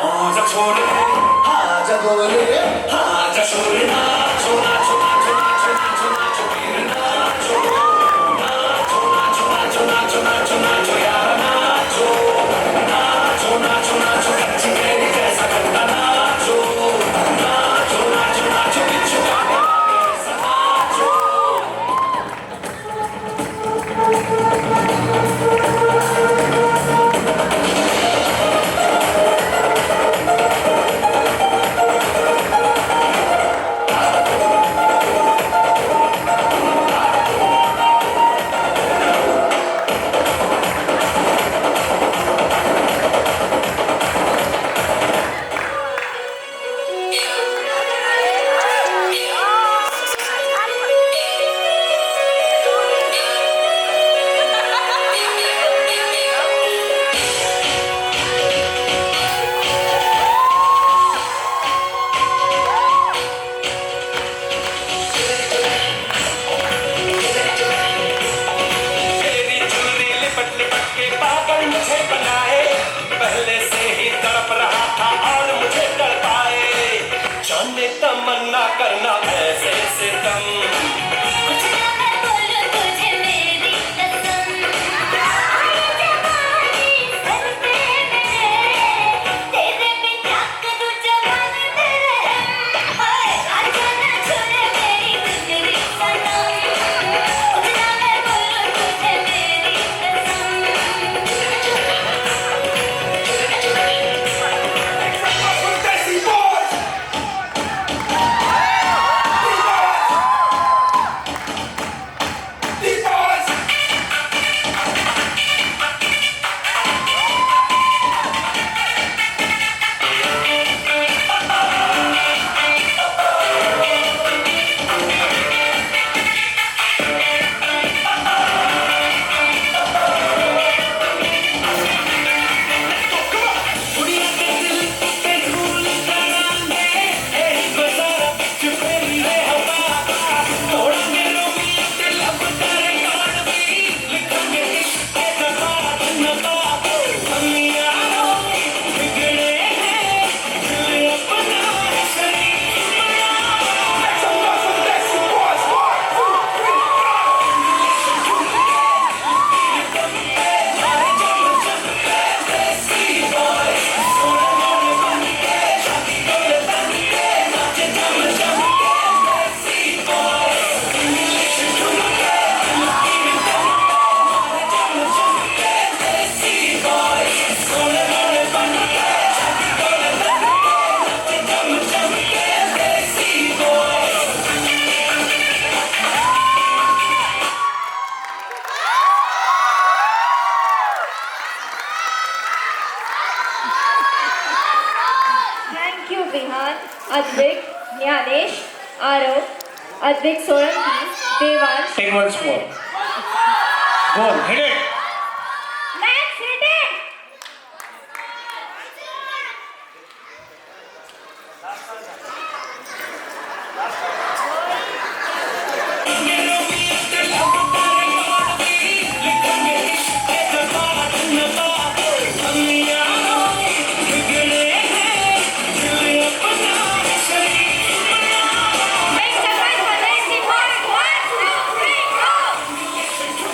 आजा छोरे आजा गोरे आजा छोरे नाचो नाचो नाचो नाचो नाचो नाचो वीर नाचो नाचो नाचो नाचो नाचो नाचो नाचो यार नाचो नाचो नाचो नाचो कच्ची कैरी जैसा खट्टा नाचो नाचो नाचो नाचो बिच्छू गाने ऐसा नाचो तेरी चुनरी लिपट लिपट के पागल मुझे बनाए पहले से ही तड़प रहा था और मुझे तड़पाए जाने तमन्ना करना ऐसे सितम कुछ ना मैं बोलूं तुझे मेरी कसम जवानी सर पे मेरे तेरे बिन क्या करूं जवानी तेरे हाय आजा ना छोड़े मेरी गुजरी सनम कुछ ना मैं बोलूं तुझे मेरी Desi boys The boys दुनिया के दिल पे धूल करांगे एही गुजारा चुपे ले हवा तोड़ेंगे रोमियो के लब करे गान भी लिखेंगे इश्क के नबात नबात हम यारों बिगड़े हैं दिल अपना शरीर बना Make some noise for the Desi boys 1, 2, 3, thank you Vihaan, Advik, Dnyanesh, Aarav, Advik Solanki, Devansh. Take once more goal hit it Let's hit it! Make some noise for Desi boys. 1, 2, 3, go!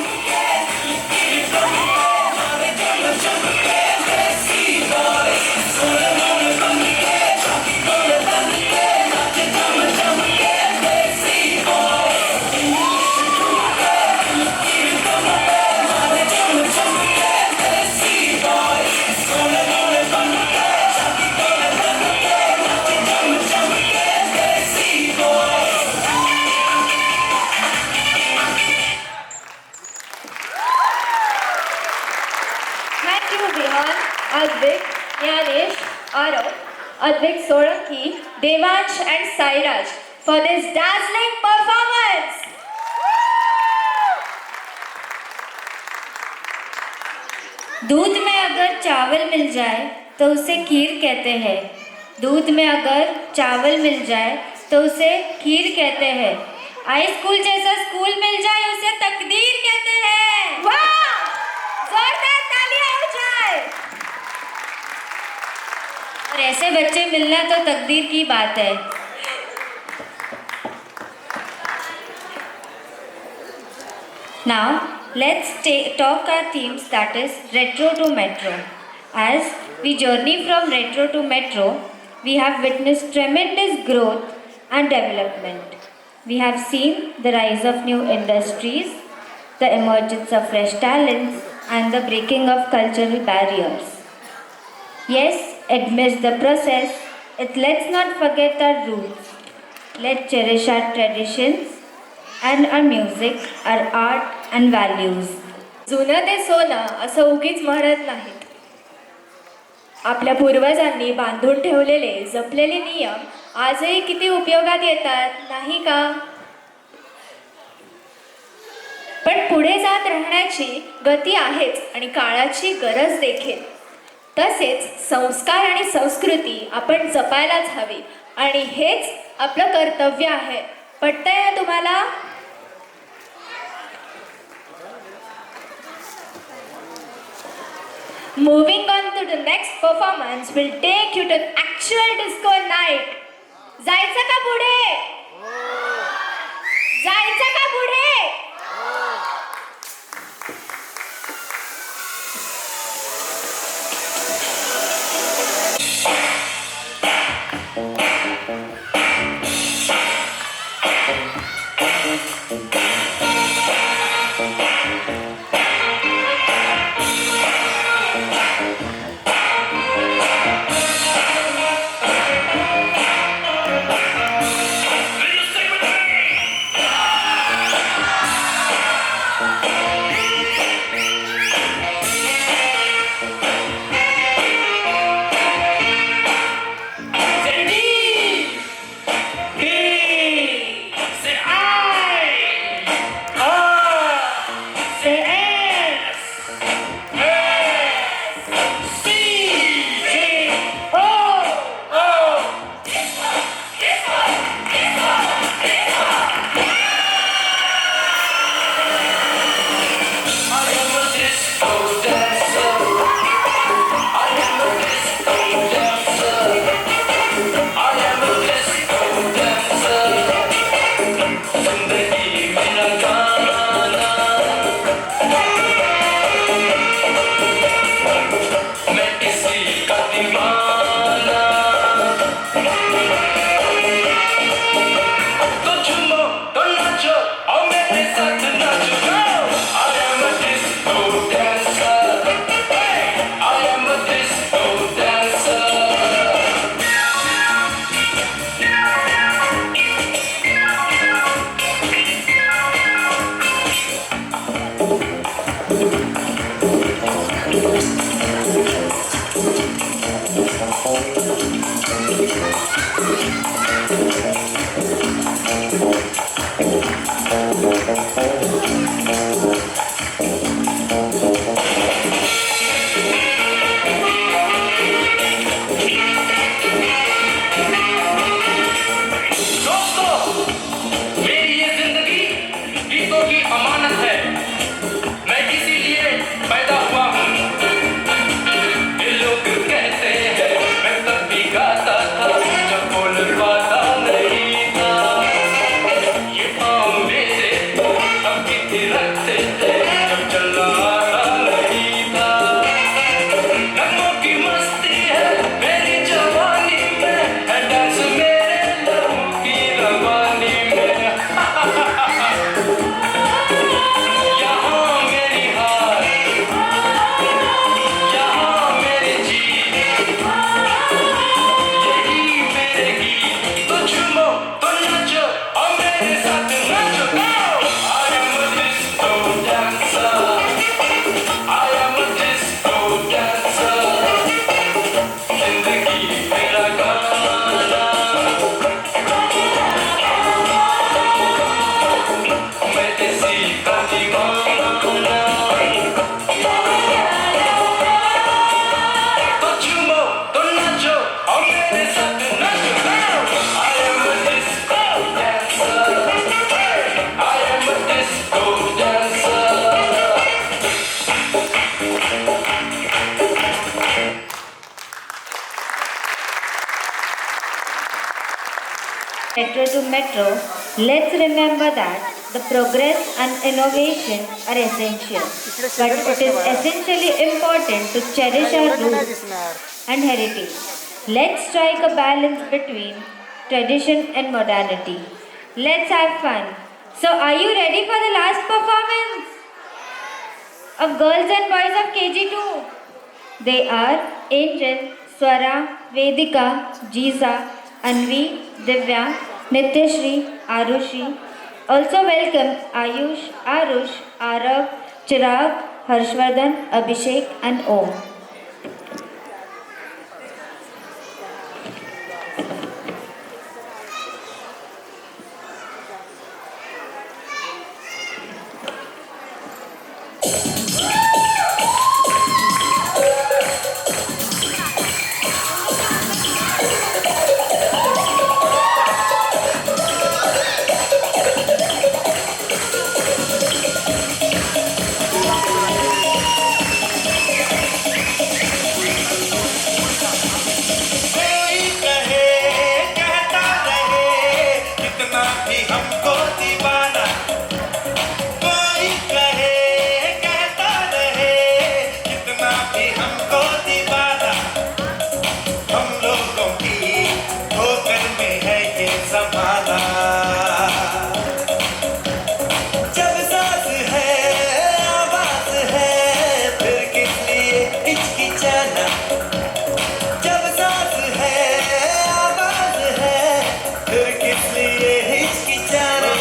Thank you, Vihan, Advik, Jnanesh, Arav, Advik Solanki, Devansh and Sairaj for this dazzling performance. दूध में अगर चावल mill जाए तो उसे खीर कहते हैं, दूध में अगर चावल मिल जाए तो उसे खीर कहते हैं। हाई स्कूल जैसा स्कूल मिल जाए उसे तकदीर कहते हैं। वाह! जोरदार तालियां हो जाए। और ऐसे बच्चे मिलना तो तकदीर की बात है। Now let's talk our themes, that is retro to metro. As we journey from retro to metro, we have witnessed tremendous growth and development. We have seen the rise of new industries, the emergence of fresh talents, and the breaking of cultural barriers. Yes, amidst the process, let's not forget our roots. Let's cherish our traditions and our music, our art and values. जुनं ते सोनं असं उगीच म्हणत नाहीत. आपल्या पूर्वजांनी बांधून ठेवलेले जपलेले नियम आजही किती उपयोगात येतात नाही का? पण पुढे जात राहण्याची गती आहेच आणि काळाची गरज देखील. तसेच संस्कार आणि संस्कृती आपण जपायलाच हवी आणि हेच आपलं कर्तव्य आहे. पटतंय ना तुम्हाला? Moving on to the next performance will take you to actual disco night. जायचं का पुढे? जायचं का पुढे? metro to metro, let's remember that the progress and innovation are essential, but it is essentially important to cherish our roots and heritage. Let's strike a balance between tradition and modernity. Let's have fun. So, are you ready for the last performance of girls and boys of KG2? They are Angel, Swara, Vedika, Jiza, Anvi, Divya, Nityashri, Arushi. Also welcome Ayush, Arush, Arav, Chirag, Harshvardhan, Abhishek and Om. कोई कहे कहता रहे कितना भी हमको दीवाना, कोई कहे कहता रहे कितना भी हमको दीवाना, हम लोगों की ठोकर में है ये ज़माना। जब सांस है आवाज है फिर किस लिए हिचकिचाना, जब सांस है आवाज है फिर किस लिए हिचकिचाना।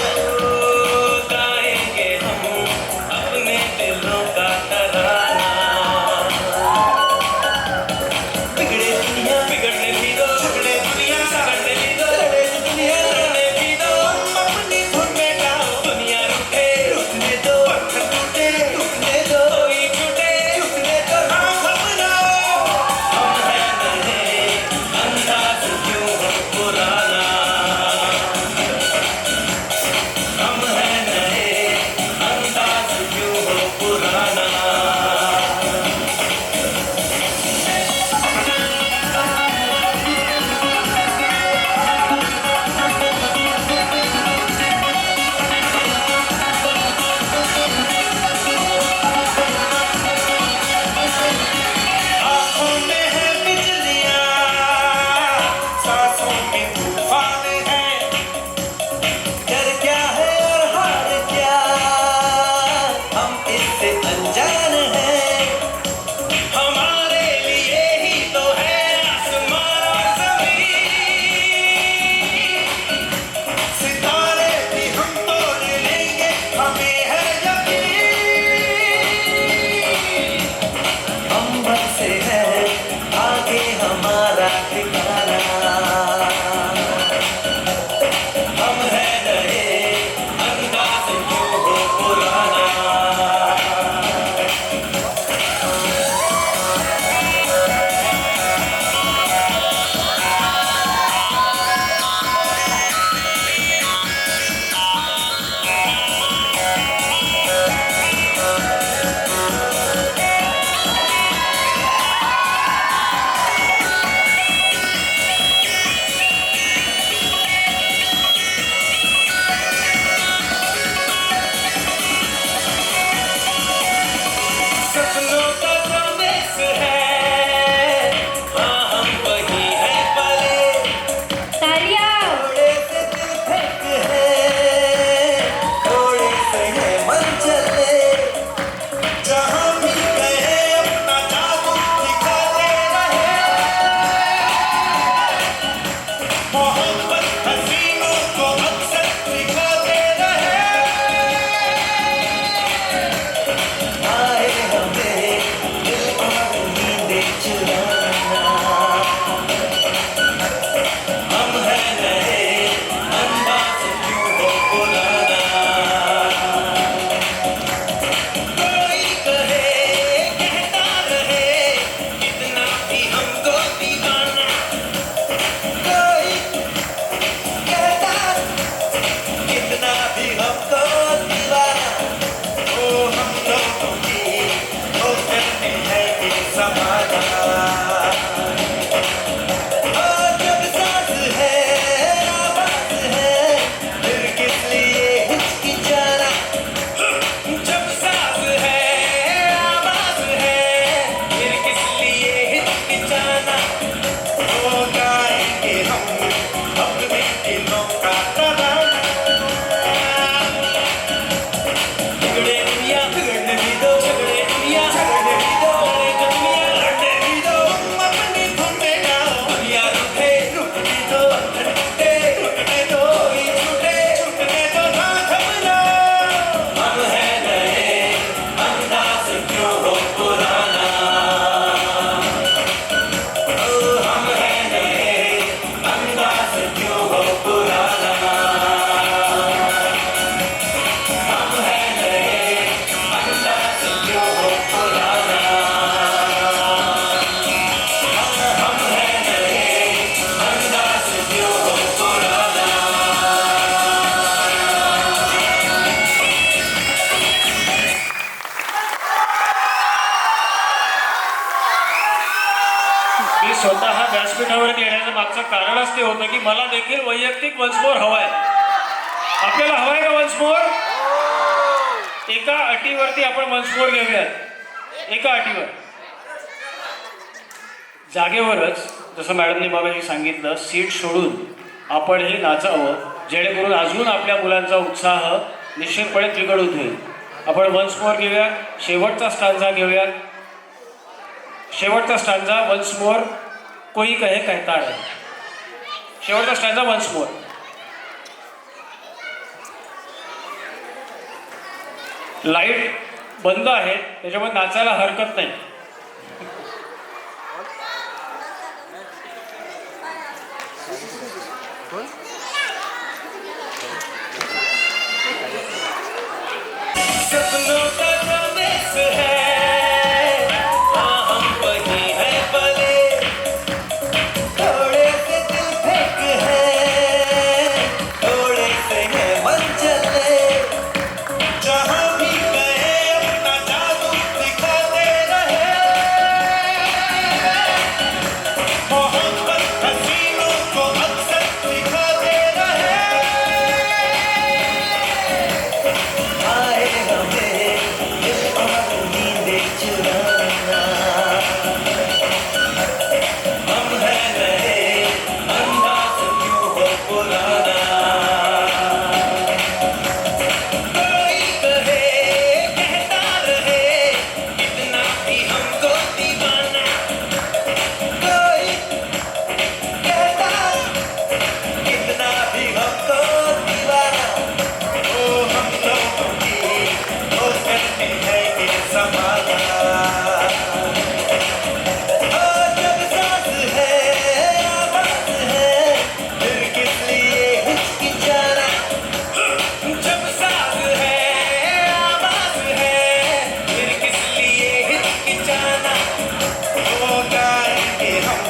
का तराना झगड़े दुनिया बिगड़ने भी दो झगड़े दुनिया झगड़ने भी दो दुनिया लड़ने भी दो अपनी धुन में गाओ दुनिया रूठे रूठने दो टूटे टूटने दो ही छूटे छूटने दो ना घबराओ हम हैं नए अंदाज क्यों हो पुराना हम हैं नए अंदाज क्यों हो पुराना हम हैं नए अंदाज क्यों हो पुराना हम हैं नए अंदाज क्यों हो पुराना मी स्वतः व्यासपीठावर येण्याचं मागचं कारणच ते होतं की मला देखील वैयक्तिक वन्स मोर हवाय. आपल्याला हवाय का वन्स मोर? एका अटीवरती आपण वन्स मोर घेऊयात. एका अटीवर जागेवरच जसं मॅडमने मगाशी सांगितलं सीट सोडून आपण हे नाचावं जेणेकरून अजून आपल्या मुलांचा उत्साह निश्चितपणे द्विगुणित होईल. आपण वन्स मोर घेऊया. शेवटचा स्टांजा घेऊयात. शेवटचा स्टांजा वन्स मोर कोई कहे कहता है. शेवटचा स्टांजा वन्स मोर. लाईट बंद आहे त्याच्यामुळे नाचायला हरकत नाही. सपनों का जो देश है हाँ हम वही हैं भले थोड़े से दिल फेंक है थोड़े से है मन चले जहाँ भी गए अपना जादू दिखाते रहे मोहब्बत हसीनों को अक्सर दिखाते रहे आए हमें दिल और नींदें चुराना हम हैं नए अंदाज क्यों हो पुराना कोई कहे कहता रहे कितना भी हमको दीवाना कोई कहता कितना भी हमको दीवाना ओ हम लोगों की वो करते हैं ये ज़माना ओ जब सांस है आवाज़ है फिर किस लिए हिचकिचाना जब सांस है आवाज़ है फिर किस लिए हिचकिचाना वो गाएंगे हम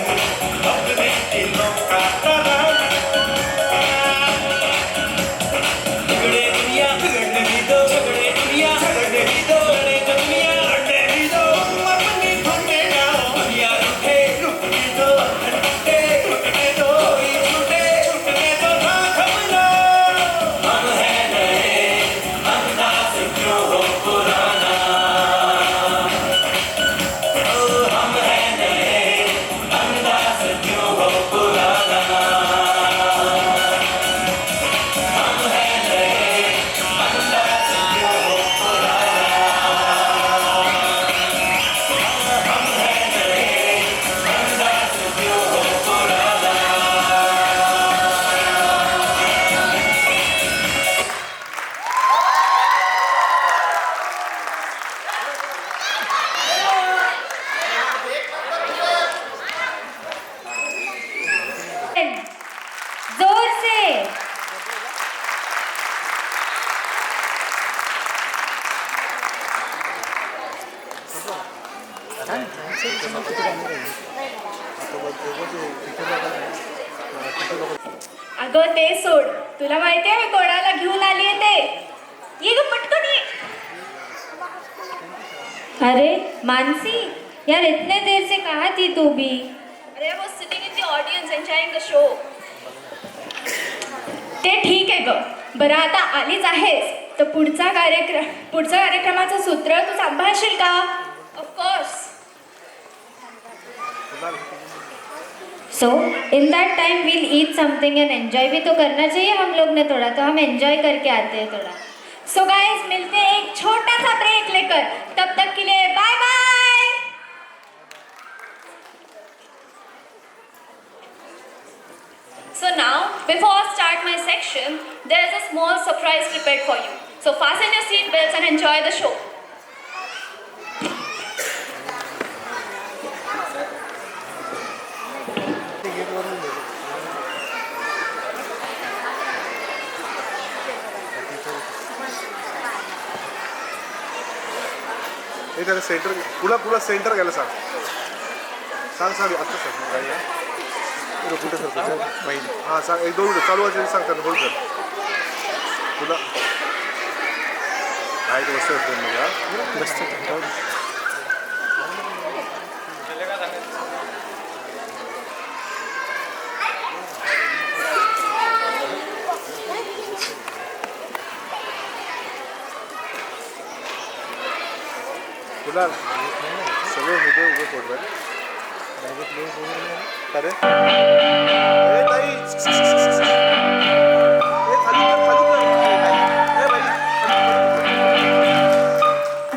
अपने दिलों का तराना झगड़े दुनिया बिगड़ने भी दो झगड़े दुनिया झगड़ने भी दो लड़े दुनिया लड़ने भी दो अपनी धुन में गाओ दुनिया रूठे रूठने दो टूटे टूटने दो ही छूटे छूटने दो ना घबराओ हम हैं नए अंदाज क्यों हो पुराना हम हैं नए अंदाज क्यों हो पुराना हम हैं नए अंदाज क्यों हो पुराना हम हैं नए अंदाज क्यों हो पुराना जोर से अगं ते सोड. तुला माहितीये मी कोणाला घेऊन आली ते? ये ग पटकन ये. अरे मानसी, यार इतने देर से कहाँ थी तू भी? अरे I was sitting in the audience enjoying the show. ते ठीक आहे ग. बरं आता आलीच आहेस तर पुढच्या कार्यक्रमाचं सूत्र तू सांभाळशील का? Of course. So in that time will eat something end enjoy भी तो करना चाहिए हम लोग ने थोड़ा, तो हम एंजॉय करके आते हैं थोड़ा. सो गाइस मिलते हैं एक छोटा सा ब्रेक लेकर, तब तक के लिए bye bye. So now, before I start my section, there is a small surprise prepared for you. So fasten your seat belts and enjoy the show. हे त्याला सेंटर पुढं सेंटर घ्यायला सांग आता सांग गाडी आहे कुठे सर माहिती हां सांग 1-2 मिनिट चालू असेल सांग त्यांना बोल सर तुला काय ते वस्तू असते तुला सगळं मुद्दे उभे पडतात अरे ताई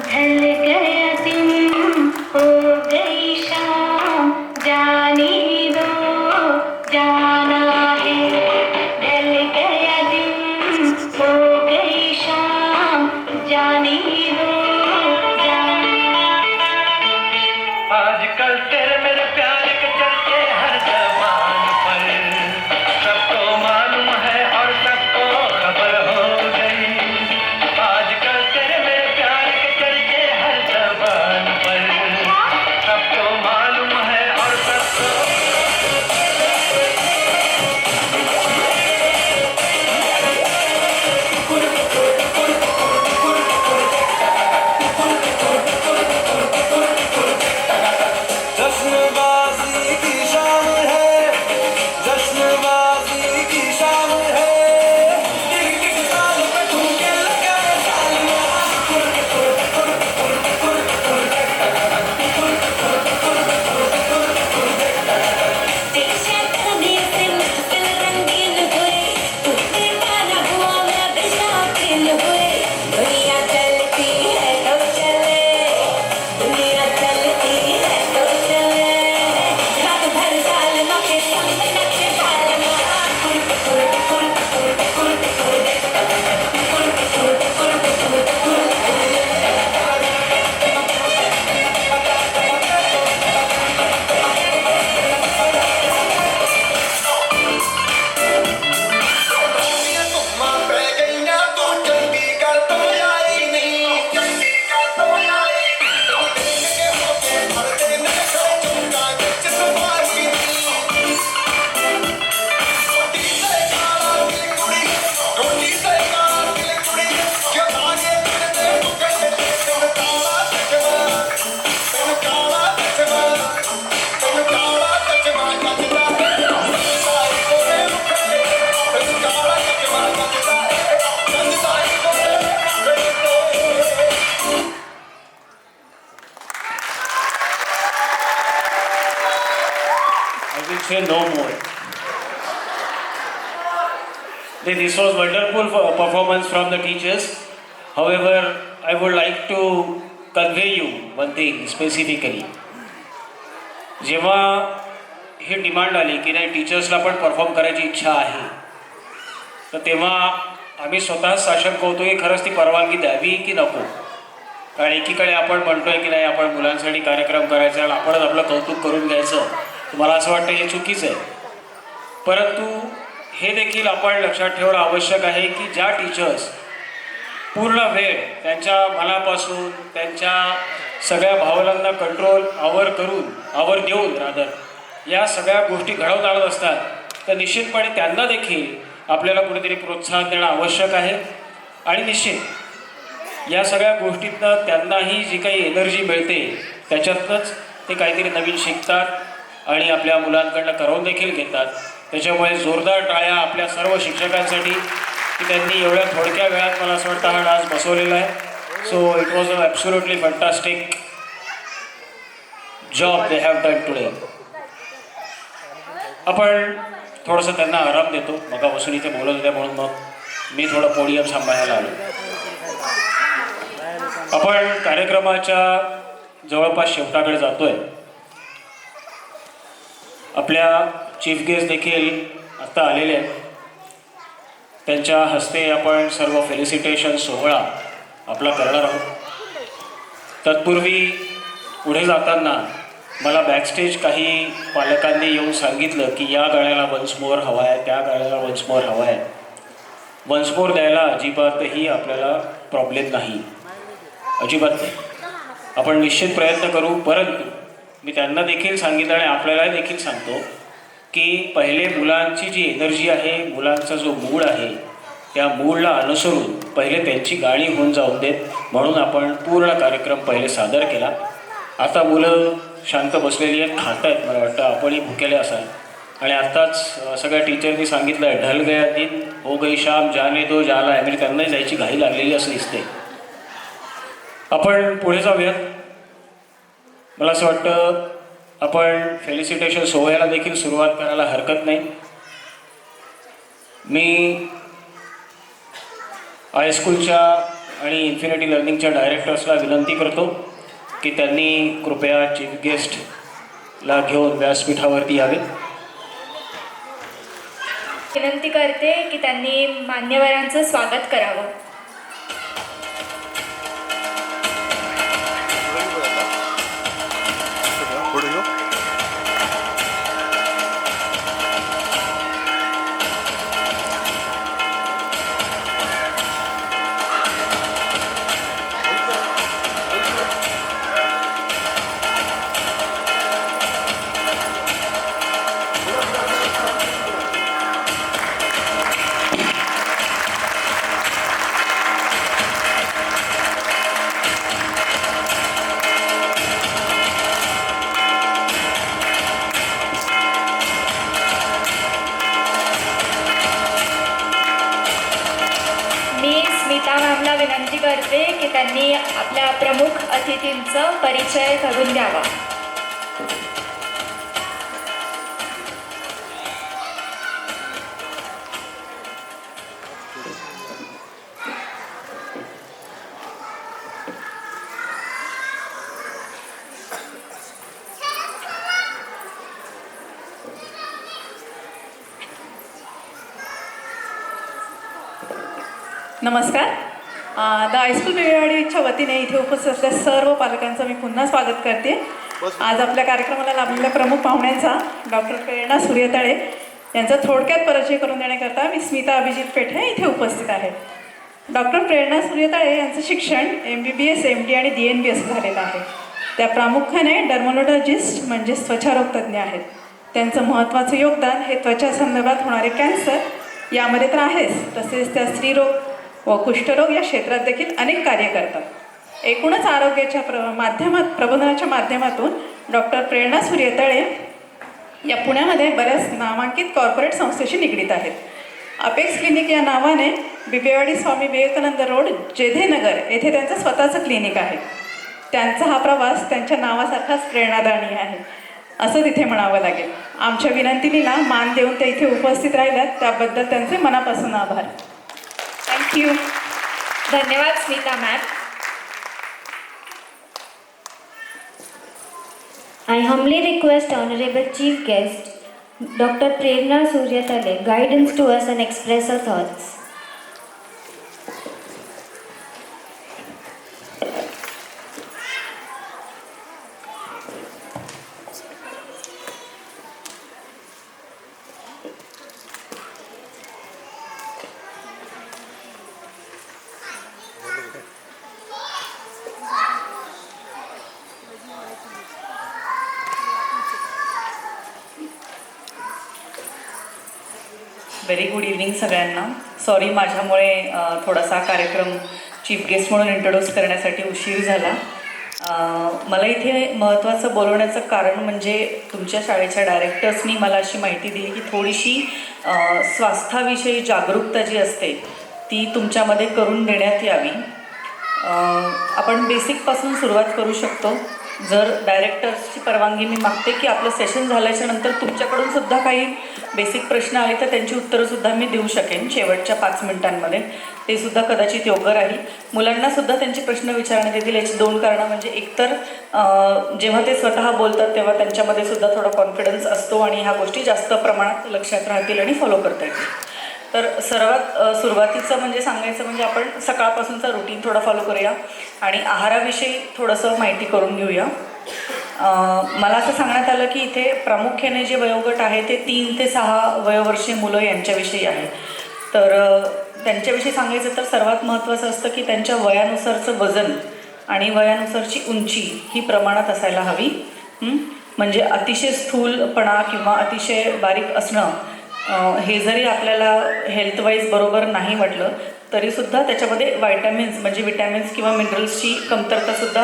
ढल गया दिन हो गई शाम जाने दो जाना है ढल गया दिन हो गई शाम जाने दो आजकल तेरे मेरे प्यार के चर्चे हर जबान पर सबको मालूम है और सबको खबर हो गई आजकल तेरे मेरे प्यार के चर्चे हर जबान पर सबको मालूम है और सबको जश्नबाजी की शाम है जश्नबाजी की शाम है टिक ताल पे ठुमके लगाए तेरे करने से महफिल रंगीन हुए तू दीवाना हुआ मैं बेशौकीन हुए दुनिया चलती है तो चले दुनिया चलती है तो चले रात भर साल के संग नक्शे ढालना तुम पे गई ना तो चंडीगढ़ तो आई नहीं चंडीगढ़ तो आई तो दिन के होके भर देने का चुका जिसमानी रोटी से काला की कुड़ी रोटी से काला की कुड़ी जो आगे तेरे मुकद्दे तुम काला चचमा तुम काला चचमा तुम काला चचमा कचरा साई कोरे मुकद्दे तुम काला चचमा कचरा साई कोरे मुकद्दे I will say no more. This was wonderful performance from the teachers. However, I would like to convey you one thing specifically. जेव्हा ही डिमांड आली की नाही टीचर्सला पण परफॉर्म करायची इच्छा आहे तर तेव्हा आम्ही स्वतःच साशंक होतो की खरंच ती परवानगी द्यावी की नको. कारण एकीकडे आपण म्हणतोय की नाही आपण मुलांसाठी कार्यक्रम करायचा आणि आपणच आपलं कौतुक करून घ्यायचं, मला असं वाटतं हे चुकीचं आहे. परंतु हे देखील आपण लक्षात ठेवणं आवश्यक आहे की ज्या टीचर्स पूर्ण वेळ त्यांच्या मनापासून त्यांच्या सगळ्या भावनांना कंट्रोल आवर देऊन या सगळ्या गोष्टी घडवून आणत असतात तर निश्चितपणे त्यांना देखील आपल्याला कुठेतरी प्रोत्साहन देणं आवश्यक आहे. आणि निश्चित या सगळ्या गोष्टीतनं त्यांनाही जी काही एनर्जी मिळते त्याच्यातनंच ते काहीतरी नवीन शिकतात आणि आपल्या मुलांकडनं करवून देखील घेतात. त्याच्यामुळे जोरदार टाळ्या आपल्या सर्व शिक्षकांसाठी की त्यांनी एवढ्या थोडक्या वेळात मला असं वाटतं हा डान्स बसवलेला आहे. So it was a absolutely fantastic job they have done today. आपण थोडंसं त्यांना आराम देतो. मगापासून इथे बोलत होत्या म्हणून मग मी थोडं पोडियम सांभाळायला आलो. आपण कार्यक्रमाच्या जवळपास शेवटाकडे जातोय. आपल्या चीफ गेस्ट देखील आता आलेले आहेत. त्यांच्या हस्ते आपण सर्व फेलिसिटेशन सोहळा आपला करणार आहोत. तत्पूर्वी पुढे जाताना मला बॅकस्टेज काही पालकांनी येऊन सांगितलं की या गाण्याला वन्स मोर हवा आहे, त्या गाण्याला वन्स मोर हवा आहे. वन्स मोर द्यायला अजिबातही आपल्याला प्रॉब्लेम नाही, अजिबात नाही. आपण निश्चित प्रयत्न करू. परंतु मी त्यांना देखील सांगितलं आणि आपल्यालाही देखील सांगतो की पहिले मुलांची जी एनर्जी आहे, मुलांचा जो मूड आहे, त्या मूडला अनुसरून पहिले त्यांची गाणी होऊन जाऊन देत. म्हणून आपण पूर्ण कार्यक्रम पहिले सादर केला. आता मुलं शांत बसलेली आहेत, खात आहेत. मला वाटतं आपणही भुकेले असाल. आणि आत्ताच सगळ्या टीचरनी सांगितलं आहे ढल गया दिन हो गई शाम जाने दो जाला आहे. म्हणजे त्यांनाही जायची घाई लागलेली असं दिसते. आपण पुढे जाऊयात. मला असं वाटतं आपण फेलिसिटेशन सोहळ्याला देखील सुरुवात करायला हरकत नाही. मी हायस्कूलच्या आणि इन्फिनिटी लर्निंगच्या डायरेक्टर्सला विनंती करतो की त्यांनी कृपया चीफ गेस्टला घेऊन व्यासपीठावरती यावेत. विनंती करते की त्यांनी मान्यवरांचं स्वागत करावं. पुढे घेऊ. स्मिता मॅमला विनंती करते की त्यांनी आपल्या प्रमुख अतिथींचं परिचय करून द्यावा. नमस्कार. द हायस्कूल बेळेवाडीच्या वतीने इथे उपस्थित असलेल्या सर्व पालकांचं मी पुन्हा स्वागत करते. आज आपल्या कार्यक्रमाला लाभलेल्या प्रमुख पाहुण्यांचा डॉक्टर प्रेरणा सूर्यतळे यांचा थोडक्यात परिचय करून देण्याकरता मी स्मिता अभिजित पेठे इथे उपस्थित आहे. डॉक्टर प्रेरणा सूर्यतळे यांचं शिक्षण MBBS, MD आणि DNB असं झालेलं आहे. त्या प्रामुख्याने डर्मोलॉजिस्ट म्हणजे त्वचारोग तज्ज्ञ आहेत. त्यांचं महत्त्वाचं योगदान हे त्वचा संदर्भात होणारे कॅन्सर यामध्ये तर आहेच, तसेच त्या स्त्रीरोग व कुष्ठरोग या क्षेत्रात देखील अनेक कार्य करतात. एकूणच आरोग्याच्या प्रबोधनाच्या माध्यमातून डॉक्टर प्रेरणा सूर्यतळे या पुण्यामध्ये बऱ्याच नामांकित कॉर्पोरेट संस्थेशी निगडीत आहेत. अपेक्स क्लिनिक या नावाने बिबेवाडी स्वामी विवेकानंद रोड, जेधेनगर येथे त्यांचं स्वतःचं क्लिनिक आहे. त्यांचा हा प्रवास त्यांच्या नावासारखाच प्रेरणादायी आहे असं तिथे म्हणावं लागेल. आमच्या विनंतीला मान देऊन ते इथे उपस्थित राहिल्यात त्याबद्दल त्यांचे मनापासून आभार. थँक्यू. धन्यवाद Smita ma'am. I humbly request Honorable Chief Guest Dr. Prerna Suryatale guidance to us and express her thoughts. Very good evening सगळ्यांना. सॉरी माझ्यामुळे थोडासा कार्यक्रम चीफ गेस्ट म्हणून इंट्रोड्यूस करण्यासाठी उशीर झाला. मला इथे महत्त्वाचं बोलवण्याचं कारण म्हणजे तुमच्या शाळेच्या डायरेक्टर्सनी मला अशी माहिती दिली की थोडीशी स्वास्थ्याविषयी जागरूकता जी असते ती तुमच्यामध्ये करून देण्यात यावी. आपण बेसिकपासून सुरुवात करू शकतो. जर डायरेक्टर्सची परवानगी मी मागते की आपलं सेशन झाल्याच्या नंतर तुमच्याकडून सुद्धा काही बेसिक प्रश्न आले तर त्यांची उत्तरंसुद्धा मी देऊ शकेन शेवटच्या 5 मिनिटांमध्ये. ते सुद्धा कदाचित योग्य राहील. मुलांनासुद्धा त्यांचे प्रश्न विचारण्यात येतील. याची 2 कारणं म्हणजे एकतर जेव्हा ते स्वतः बोलतात तेव्हा त्यांच्यामध्ये सुद्धा थोडा कॉन्फिडन्स असतो आणि ह्या गोष्टी जास्त प्रमाणात लक्षात राहतील आणि फॉलो करता येतील. तर सर्वात सुरुवातीचं म्हणजे सांगायचं म्हणजे आपण सकाळपासूनचा रुटीन थोडा फॉलो करूया आणि आहाराविषयी थोडंसं माहिती करून घेऊया. मला असं सांगण्यात आलं की इथे प्रामुख्याने जे वयोगट आहे ते 3 ते 6 वयोवर्षीय मुलं यांच्याविषयी आहे. तर त्यांच्याविषयी सांगायचं तर सर्वात महत्त्वाचं असतं की त्यांच्या वयानुसारचं वजन आणि वयानुसारची उंची ही प्रमाणात असायला हवी. म्हणजे अतिशय स्थूलपणा किंवा अतिशय बारीक असणं हे जरी आपल्याला हेल्थवाईज बरोबर नाही वाटलं तरीसुद्धा त्याच्यामध्ये म्हणजे विटॅमिन्स किंवा मिनरल्सची कमतरतासुद्धा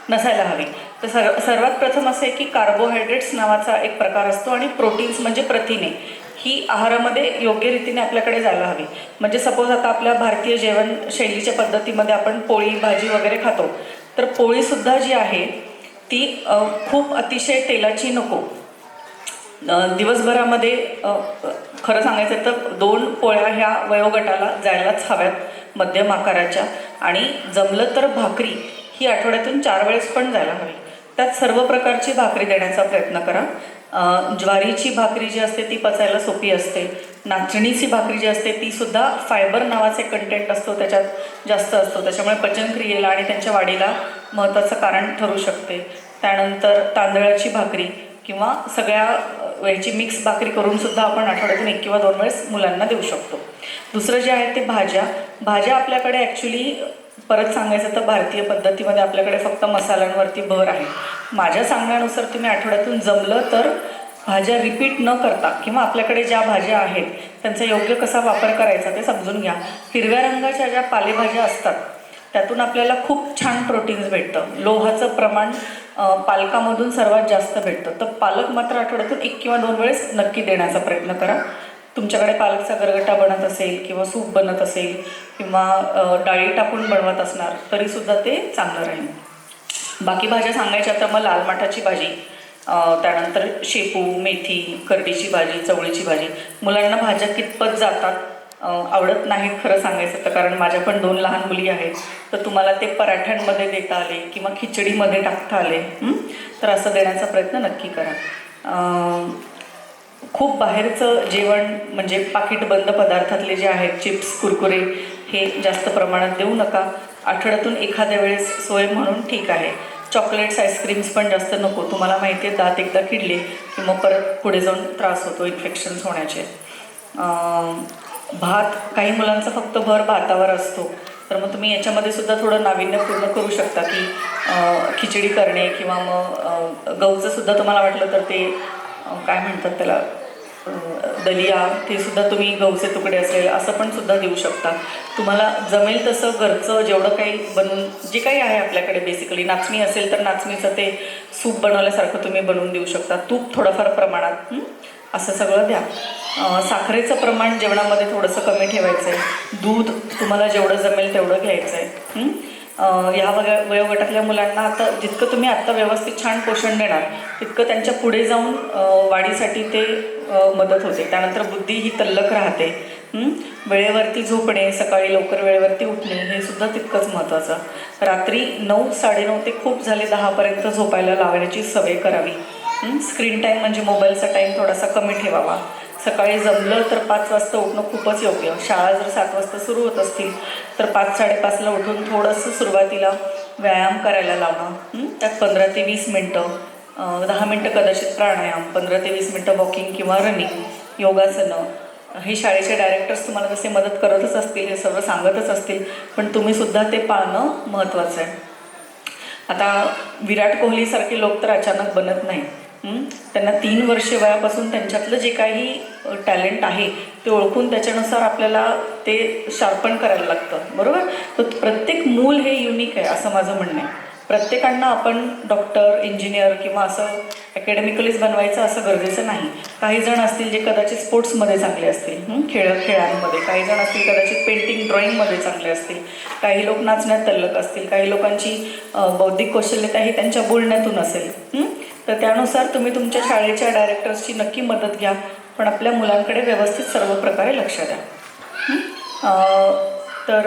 नसायला हवी. तर सर्वात प्रथम असे की कार्बोहायड्रेट्स नावाचा एक प्रकार असतो आणि प्रोटीन्स म्हणजे प्रथिने ही आहारामध्ये योग्य रीतीने आपल्याकडे जायला हवी. म्हणजे सपोज आता आपल्या भारतीय जेवणशैलीच्या पद्धतीमध्ये आपण पोळी भाजी वगैरे खातो तर पोळीसुद्धा जी आहे ती खूप अतिशय तेलाची नको. दिवसभरामध्ये खरं सांगायचं तर 2 पोळ्या ह्या वयोगटाला जायलाच हव्यात मध्यम आकाराच्या आणि जमलं तर भाकरी ही आठवड्यातून 4 वेळेस पण जायला हवी. त्यात सर्व प्रकारची भाकरी देण्याचा प्रयत्न करा. ज्वारीची भाकरी जी असते ती पचायला सोपी असते. नाचणीची भाकरी जी असते तीसुद्धा फायबर नावाचे कंटेंट असतो त्याच्यात जास्त असतो त्याच्यामुळे पचनक्रियेला आणि त्यांच्या वाढीला महत्त्वाचं कारण ठरू शकते. त्यानंतर तांदळाची भाकरी किंवा सगळ्या याची मिक्स भाकरी करूनसुद्धा आपण आठवड्यातून 1 किंवा 2 वेळेस मुलांना देऊ शकतो. दुसरं जे आहे ते भाज्या आपल्याकडे ॲक्च्युली परत सांगायचं तर भारतीय पद्धतीमध्ये आपल्याकडे फक्त मसाल्यांवरती भर आहे. माझ्या सांगण्यानुसार तुम्ही आठवड्यातून जमलं तर भाज्या रिपीट न करता किंवा आपल्याकडे ज्या भाज्या आहेत त्यांचा योग्य कसा वापर करायचा ते समजून घ्या. हिरव्या रंगाच्या ज्या पालेभाज्या असतात त्यातून आपल्याला खूप छान प्रोटीन्स भेटतं. लोहाचं प्रमाण पालकामधून सर्वात जास्त भेटतं. तर पालक मात्र आठवड्यातून 1 किंवा 2 वेळेस नक्की देण्याचा प्रयत्न करा. तुमच्याकडे पालकचा गरगटा बनत असेल किंवा सूप बनत असेल किंवा डाळी टाकून बनवत असणार तरीसुद्धा ते चांगलं राहील. बाकी भाज्या सांगायच्या तर मग लाल माठाची भाजी, त्यानंतर शेपू, मेथी, करडीची भाजी, चवळीची भाजी. मुलांना भाज्या कितपत जातात आवडत नाहीत खरं सांगायचं तर कारण माझ्या पण 2 लहान मुली आहेत. तर तुम्हाला ते पराठ्यांमध्ये देता आले किंवा खिचडीमध्ये टाकता आले तर असं देण्याचा प्रयत्न नक्की करा. खूप बाहेरचं जेवण म्हणजे पाकिटबंद पदार्थातले जे आहेत चिप्स कुरकुरे हे जास्त प्रमाणात देऊ नका. आठवड्यातून एखाद्या वेळेस सोय म्हणून ठीक आहे. चॉकलेट्स आईस्क्रीम्स पण जास्त नको. तुम्हाला माहिती आहे दात एकदा किडले की मग परत पुढे जाऊन त्रास होतो इन्फेक्शन्स होण्याचे. भात काही मुलांचा फक्त भर भातावर असतो तर मग तुम्ही याच्यामध्ये सुद्धा थोडं नाविन्यपूर्ण करू शकता की खिचडी करणे किंवा मग गहूचं सुद्धा तुम्हाला वाटलं तर ते काय म्हणतात त्याला दलिया ते सुद्धा तुम्ही गहूचे तुकडे असलेले असं पण सुद्धा देऊ शकता. तुम्हाला जमेल तसं घरचं जेवढं काही बनवून जे काही आहे आपल्याकडे बेसिकली नाचणी असेल तर नाचणीचं ते सूप बनवल्यासारखं तुम्ही बनवून देऊ शकता. तूप थोडंफार प्रमाणात असं सगळं द्या. साखरेचं प्रमाण जेवणामध्ये थोडंसं कमी ठेवायचं आहे. दूध तुम्हाला जेवढं जमेल तेवढं घ्यायचं आहे. ह्या वयोगटातल्या मुलांना आता जितकं तुम्ही आत्ता व्यवस्थित छान पोषण देणार तितकं त्यांच्या पुढे जाऊन वाढीसाठी ते मदत होते. त्यानंतर बुद्धी ही तल्लख राहते. वेळेवरती झोपणे, सकाळी लवकर वेळेवरती उठणे हे सुद्धा तितकंच महत्त्वाचं. रात्री 9, 9:30 ते खूप झाले 10पर्यंत झोपायला लावण्याची सवय करावी. स्क्रीन टाईम म्हणजे मोबाईलचा टाईम थोडासा कमी ठेवावा. सकाळी जमलं तर 5 वाजता उठणं खूपच योग्य. शाळा जर 7 वाजता सुरू होत असतील तर 5-5:30ला उठून थोडंसं सुरुवातीला व्यायाम करायला लावणं. त्यात 15 ते 20 मिनटं, 10 मिनटं कदाचित प्राणायाम, 15 ते 20 मिनटं वॉकिंग किंवा रनिंग, योगासनं. हे शाळेचे डायरेक्टर्स तुम्हाला जसे मदत करतच असतील, हे सगळं सांगतच असतील, पण तुम्हीसुद्धा ते पाळणं महत्त्वाचं आहे. आता विराट कोहलीसारखे लोक तर अचानक बनत नाही. त्यांना 3 वर्षे वयापासून त्यांच्यातलं जे काही टॅलेंट आहे ते ओळखून त्याच्यानुसार आपल्याला ते शार्पन करायला लागतं, बरोबर. तर प्रत्येक मूल हे युनिक आहे असं माझं म्हणणं आहे. प्रत्येकांना आपण डॉक्टर, इंजिनियर किंवा असं अकॅडमिकलीच बनवायचं असं गरजेचं नाही. काही जण असतील जे कदाचित स्पोर्ट्समध्ये चांगले असतील, खेळांमध्ये. काही जण असतील कदाचित पेंटिंग, ड्रॉइंगमध्ये चांगले असतील. काही लोक नाचण्यात तल्लक असतील. काही लोकांची बौद्धिक कौशल्यता ही त्यांच्या बोलण्यातून असेल. तर त्यानुसार तुम्ही तुमच्या शाळेच्या डायरेक्टर्सची नक्की मदत घ्या, पण आपल्या मुलांकडे व्यवस्थित सर्व प्रकारे लक्ष द्या. तर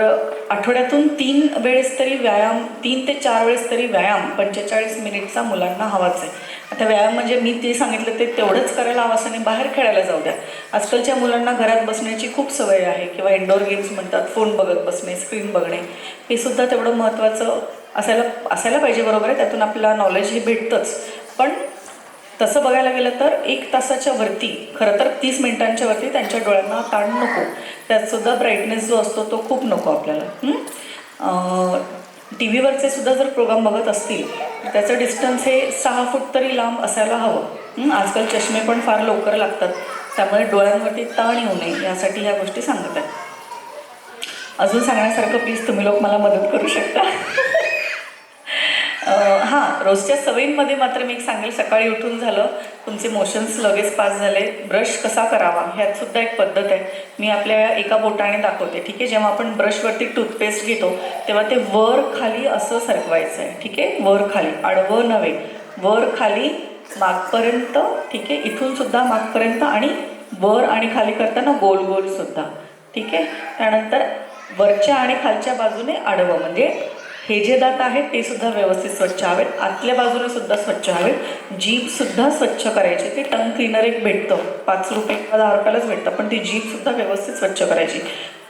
आठवड्यातून 3 वेळेस तरी व्यायाम, 3 ते 4 वेळेस तरी व्यायाम 45 मिनिटचा मुलांना हवाच आहे. आता व्यायाम म्हणजे मी ते सांगितलं ते तेवढंच करायला हवं असं नाही, बाहेर खेळायला जाऊ द्या. आजकालच्या मुलांना घरात बसण्याची खूप सवय आहे, किंवा इंडोर गेम्स म्हणतात, फोन बघत बसणे, स्क्रीन बघणे, हे सुद्धा तेवढं महत्त्वाचं असायला पाहिजे. बरोबर आहे, त्यातून आपल्याला नॉलेज हे भेटतंच. पण तसं बघायला गेलं तर 1 तासाच्या वरती, खरं तर 30 मिनिटांच्या वरती त्यांच्या डोळ्यांना ताण नको. त्यातसुद्धा ब्राईटनेस जो असतो तो खूप नको आपल्याला. टी व्हीवरचे सुद्धा जर प्रोग्राम बघत असतील त्याचं डिस्टन्स हे 6 फूट तरी लांब असायला हवं. आजकाल चष्मे पण फार लवकर लागतात, त्यामुळे डोळ्यांवरती ताण येऊ नये यासाठी ह्या गोष्टी सांगत आहे. अजून सांगण्यासारखं प्लीज तुम्ही लोक मला मदत करू शकता. हां, रोजच्या सवयींमध्ये मात्र मी एक सांगेल, सकाळी उठून झालं, तुमचे मोशन्स लगेच पास झाले, ब्रश कसा करावा ह्यात सुद्धा एक पद्धत आहे. मी आपल्या एका बोटाने दाखवते, ठीक आहे. जेव्हा आपण ब्रशवरती टूथपेस्ट घेतो तेव्हा ते वर खाली असं सरकवायचं आहे, ठीक आहे. वर खाली, आडवं नव्हे, वर खाली मागपर्यंत, ठीक आहे. इथून सुद्धा मागपर्यंत, आणि वर आणि खाली करताना गोल गोल सुद्धा, ठीक आहे. त्यानंतर वरच्या आणि खालच्या बाजूने आडवं, म्हणजे हे जे दात आहेत ते सुद्धा व्यवस्थित स्वच्छ हवेत, आतल्या बाजूने सुद्धा स्वच्छ हवेत. जीभसुद्धा स्वच्छ करायची. ते टंग क्लीनर एक भेटतं, 5 रुपये किंवा 10 रुपयालाच भेटतं, पण ती जीभसुद्धा व्यवस्थित स्वच्छ करायची.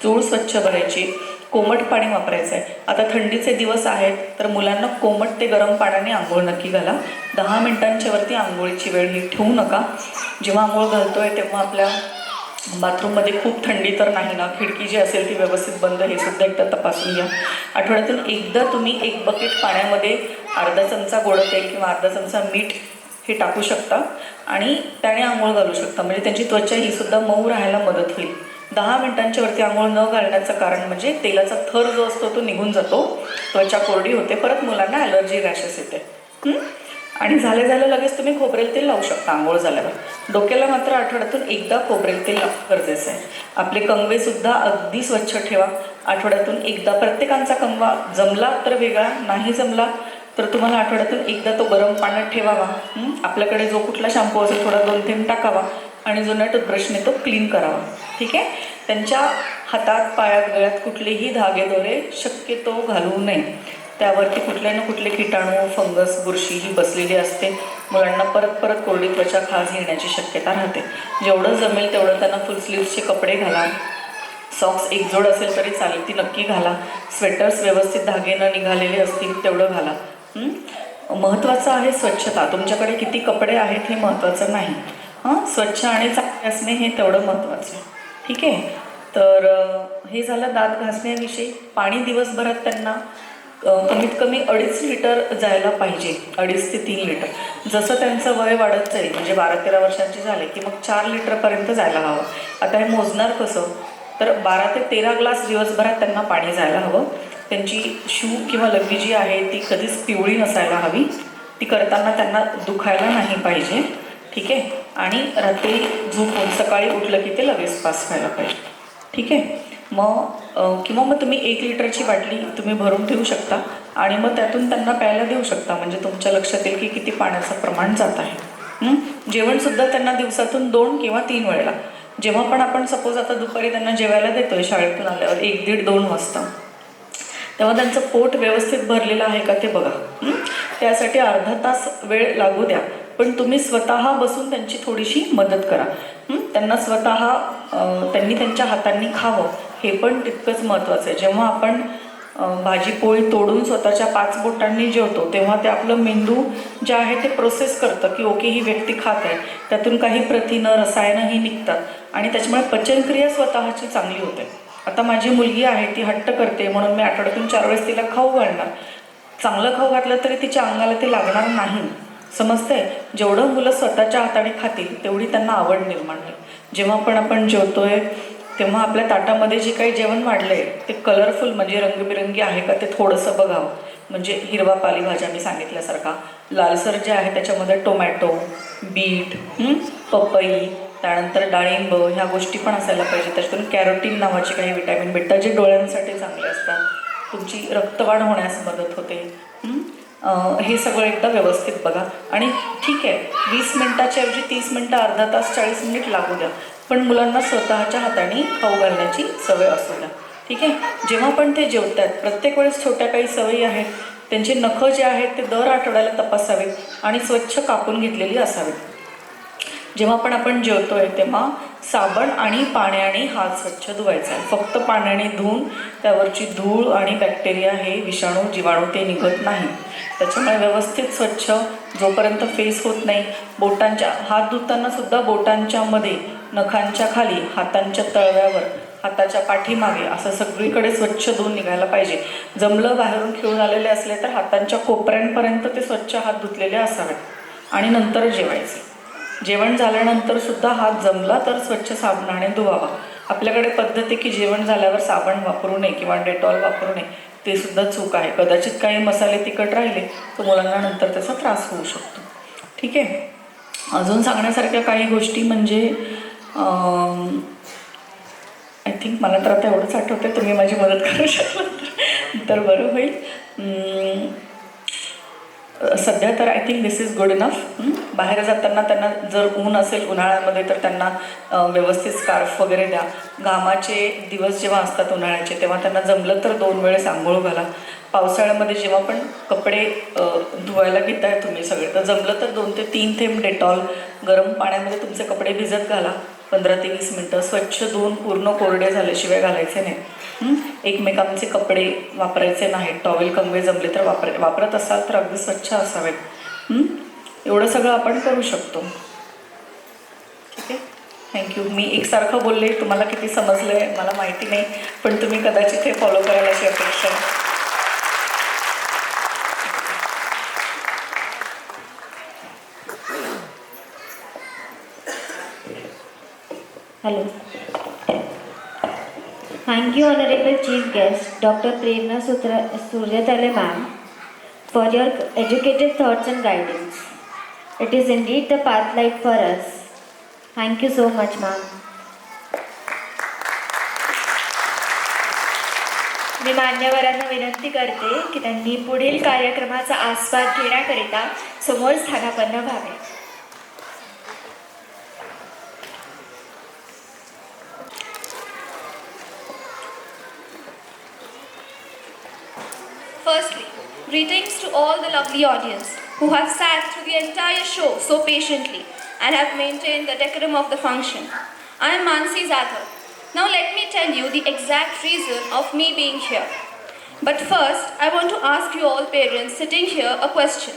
चूळ स्वच्छ भरायची. कोमट पाणी वापरायचं आहे. आता थंडीचे दिवस आहेत तर मुलांना कोमट ते गरम पाण्याने आंघोळ नक्की घाला. 10 मिनिटांच्या वरती आंघोळीची वेळ ही ठेवू नका. जेव्हा आंघोळ घालतोय तेव्हा आपल्या बाथरूममध्ये खूप थंडी तर नाही ना, खिडकी जी असेल ती व्यवस्थित बंद, हे सुद्धा एकदा तपासून घ्या. आठवड्यातून एकदा तुम्ही 1 बकेट पाण्यामध्ये अर्धा चमचा गोडं तेल किंवा अर्धा चमचा मीठ हे टाकू शकता आणि त्याने आंघोळ घालू शकता. म्हणजे त्यांची त्वचा ही सुद्धा मऊ राहायला मदत होईल. 10 मिनिटांच्या वरती आंघोळ न घालण्याचं कारण म्हणजे तेलाचा थर जो असतो तो निघून जातो, त्वचा कोरडी होते, परत मुलांना ॲलर्जी रॅशेस येते. आणि झालं लगेच तुम्ही खोबरेल तेल लावू शकता आंघोळ झाल्यावर. डोक्याला मात्र आठवड्यातून एकदा खोबरेल तेल लावणं गरजेचं आहे. आपले कंगवेसुद्धा अगदी स्वच्छ ठेवा. आठवड्यातून एकदा. प्रत्येकांचा कंगवा जमला तर वेगळा, नाही जमला तर तुम्हाला आठवड्यातून एकदा तो गरम पाण्यात ठेवावा. आपल्याकडे जो कुठला शॅम्पू असेल थोडा 2 थेंब टाकावा आणि जुन्या टूथब्रशने तो क्लीन करावा, ठीक आहे. त्यांच्या हातात, पायात, गळ्यात कुठलेही धागे दोरे शक्यतो घालू नये. त्यावरती कुठल्या ना कुठले किटाणू, फंगस, बुरशी ही बसलेली असते. मुलांना परत कोरडी त्वचा, खाज येण्याची शक्यता राहते. जेवढं जमेल तेवढं त्यांना फुल स्लीव्सचे कपडे घाला. सॉक्स एक जोड असेल तरी चालेल, ती नक्की घाला. स्वेटर्स व्यवस्थित धागे न निघालेले असतील तेवढं घाला. महत्त्वाचं आहे स्वच्छता. तुमच्याकडे किती कपडे आहेत हे महत्त्वाचं नाही, स्वच्छ आणि चांगले असणे हे तेवढं महत्त्वाचं आहे, ठीक आहे. तर हे झालं दात घासण्याविषयी. पाणी दिवसभरात त्यांना कमीत कमी 2.5 लिटर जायला पाहिजे, 2.5 ते 3 लिटर. जसं त्यांचं वय वाढत जाईल, म्हणजे 12-13 वर्षांचे झाले की मग 4 लिटरपर्यंत जायला हवं. आता हे मोजणार कसं, तर 12 ते 13 ग्लास दिवसभरात त्यांना पाणी जायला हवं. त्यांची शू किंवा लघवी जी आहे ती कधीच पिवळी नसायला हवी. ती करताना त्यांना दुखायला नाही पाहिजे, ठीक आहे. आणि रात्री झोपून सकाळी उठलं की ते लगेच पास व्हायला पाहिजे, ठीक आहे. किंवा मग तुम्ही 1 लिटरची बाटली तुम्ही भरून ठेवू शकता आणि मग त्यातून त्यांना प्यायला देऊ शकता. म्हणजे तुमच्या लक्षात येईल की किती पाण्याचं प्रमाण जात आहे. जेवणसुद्धा त्यांना दिवसातून 2 किंवा 3 वेळेला. जेव्हा पण आपण सपोज आता दुपारी त्यांना जेवायला देतोय शाळेतून आल्यावर 1, 1:30, 2 वाजता, तेव्हा त्यांचं पोट व्यवस्थित भरलेलं आहे का ते बघा. त्यासाठी अर्धा तास वेळ लागू द्या, पण तुम्ही स्वतः बसून त्यांची थोडीशी मदत करा. त्यांना त्यांनी त्यांच्या हातांनी खावं हे पण तितकंच महत्त्वाचं आहे. जेव्हा आपण भाजी पोळी तोडून स्वतःच्या 5 बोटांनी जेवतो तेव्हा ते आपलं मेंदू जे आहे ते प्रोसेस करतं की ओके ही व्यक्ती खात आहे. त्यातून काही प्रथिनं, रसायनंही निघतात आणि त्याच्यामुळे पचनक्रिया स्वतःची चांगली होते. आता माझी मुलगी आहे, ती हट्ट करते म्हणून मी आठवड्यातून 4 वेळेस तिला खाऊ घालणार. चांगलं खाऊ घातलं तरी तिच्या अंगाला ते लागणार नाही, समजतंय. जेवढं मुलं स्वतःच्या हाताने खातील तेवढी त्यांना आवड निर्माण होईल. जेव्हा पण आपण जेवतोय तेव्हा आपल्या ताटामध्ये जे काही जेवण वाढलंय ते कलरफुल म्हणजे रंगबिरंगी आहे का ते थोडंसं बघावं. म्हणजे हिरवा पालेभाज्या मी सांगितल्यासारखा, लालसर जे आहे त्याच्यामध्ये टोमॅटो, बीट, पपई, त्यानंतर डाळिंब, ह्या गोष्टी पण असायला पाहिजे. त्याच्यातून कॅरोटीन नावाचे काही विटॅमिन भेटतात जे डोळ्यांसाठी चांगले असतात, तुमची रक्तवाढ होण्यास मदत होते. हे सगळं एकदा व्यवस्थित बघा. आणि ठीक आहे, 20 मिनटाच्या ऐवजी 30 मिनटं, अर्धा तास, 40 मिनिट लागू द्या, पण मुलांना स्वतःच्या हाताने खाऊ घालण्याची सवय असू द्या. ठीक आहे. जेव्हा पण ते जेवतात, प्रत्येक वेळेस छोट्या काही सवयी आहेत, त्यांची नखं जे आहेत ते दर आठवड्याला तपासावीत आणि स्वच्छ कापून घेतलेली असावीत. जेव्हा पण आपण जेवतोय तेव्हा साबण आणि पाण्याने हात स्वच्छ धुवायचा आहे. फक्त पाण्याने धुवून त्यावरची धूळ आणि बॅक्टेरिया, हे विषाणू, जीवाणू ते निघत नाही. त्याच्यामुळे व्यवस्थित स्वच्छ, जोपर्यंत फेस होत नाही, बोटांच्या, हात धुताना सुद्धा बोटांच्या मध्ये, नखांच्या खाली, हातांच्या तळव्यावर, हाताच्या पाठीमागे असं सगळीकडे स्वच्छ धुवून निघायला पाहिजे. जमलं बाहेरून खेळून आलेले असले तर हातांच्या कोपऱ्यांपर्यंत ते स्वच्छ हात धुतलेले असावेत आणि नंतर जेवायचे. जेवण झाल्यानंतर सुद्धा हात जमला तर स्वच्छ साबणाने धुवावा. आपल्याकडे पद्धती की जेवण झाल्यावर साबण वापरू नये किंवा डेटॉल वापरू नये, ते सुद्धा चूक आहे. कदाचित काही मसाले तिखट राहिले तर मुलांना नंतर त्याचा त्रास होऊ शकतो. ठीक आहे. अजून सांगण्यासारख्या काही गोष्टी म्हणजे आय थिंक मला तर आता एवढंच आठवतं, तुम्ही माझी मदत करू शकला तर बरं होईल. सध्या तर I think this is good enough. बाहेर जाताना त्यांना जर ऊन असेल उन्हाळ्यामध्ये तर त्यांना व्यवस्थित स्कार्फ वगैरे द्या. घामाचे दिवस जेव्हा असतात उन्हाळ्याचे तेव्हा त्यांना जमलं तर 2 वेळेस आंघोळ घाला. पावसाळ्यामध्ये जेव्हा पण कपडे धुवायला घेताय तुम्ही सगळे, तर जमलं तर 2 ते 3 थेंब डेटॉल गरम पाण्यामध्ये तुमचे कपडे भिजत घाला. 15 ते 20 मिनटं स्वच्छ धुवून पूर्ण कोरडे झाल्याशिवाय घालायचे नाही. एकमेकांचे कपडे वापरायचे नाहीत. टॉवेल कंगवे जमले तर वापरत असाल तर अगदी स्वच्छ असावेत. एवढं सगळं आपण करू शकतो. ठीक आहे. थँक्यू. मी एकसारखं बोलले, तुम्हाला किती समजलं आहे मला माहिती नाही, पण तुम्ही कदाचित हे फॉलो कराल अशी अपेक्षा आहे. Hello. Thank you, Honorable Chief Guest, Dr. Prerna Suryatale ma'am, for your educated thoughts and guidance. It is indeed the pathlight for us. Thank you so much, ma'am. मी मान्यवरांना विनंती करते की त्यांनी पुढील कार्यक्रमाचा आस्वाद घेण्याकरिता समोर स्थानापन्न व्हावे. Firstly, greetings to all the lovely audience who have sat through the entire show so patiently and have maintained the decorum of the function. I am Mansi Zadhav. Now let me tell you the exact reason of me being here. But first, I want to ask you all parents sitting here a question.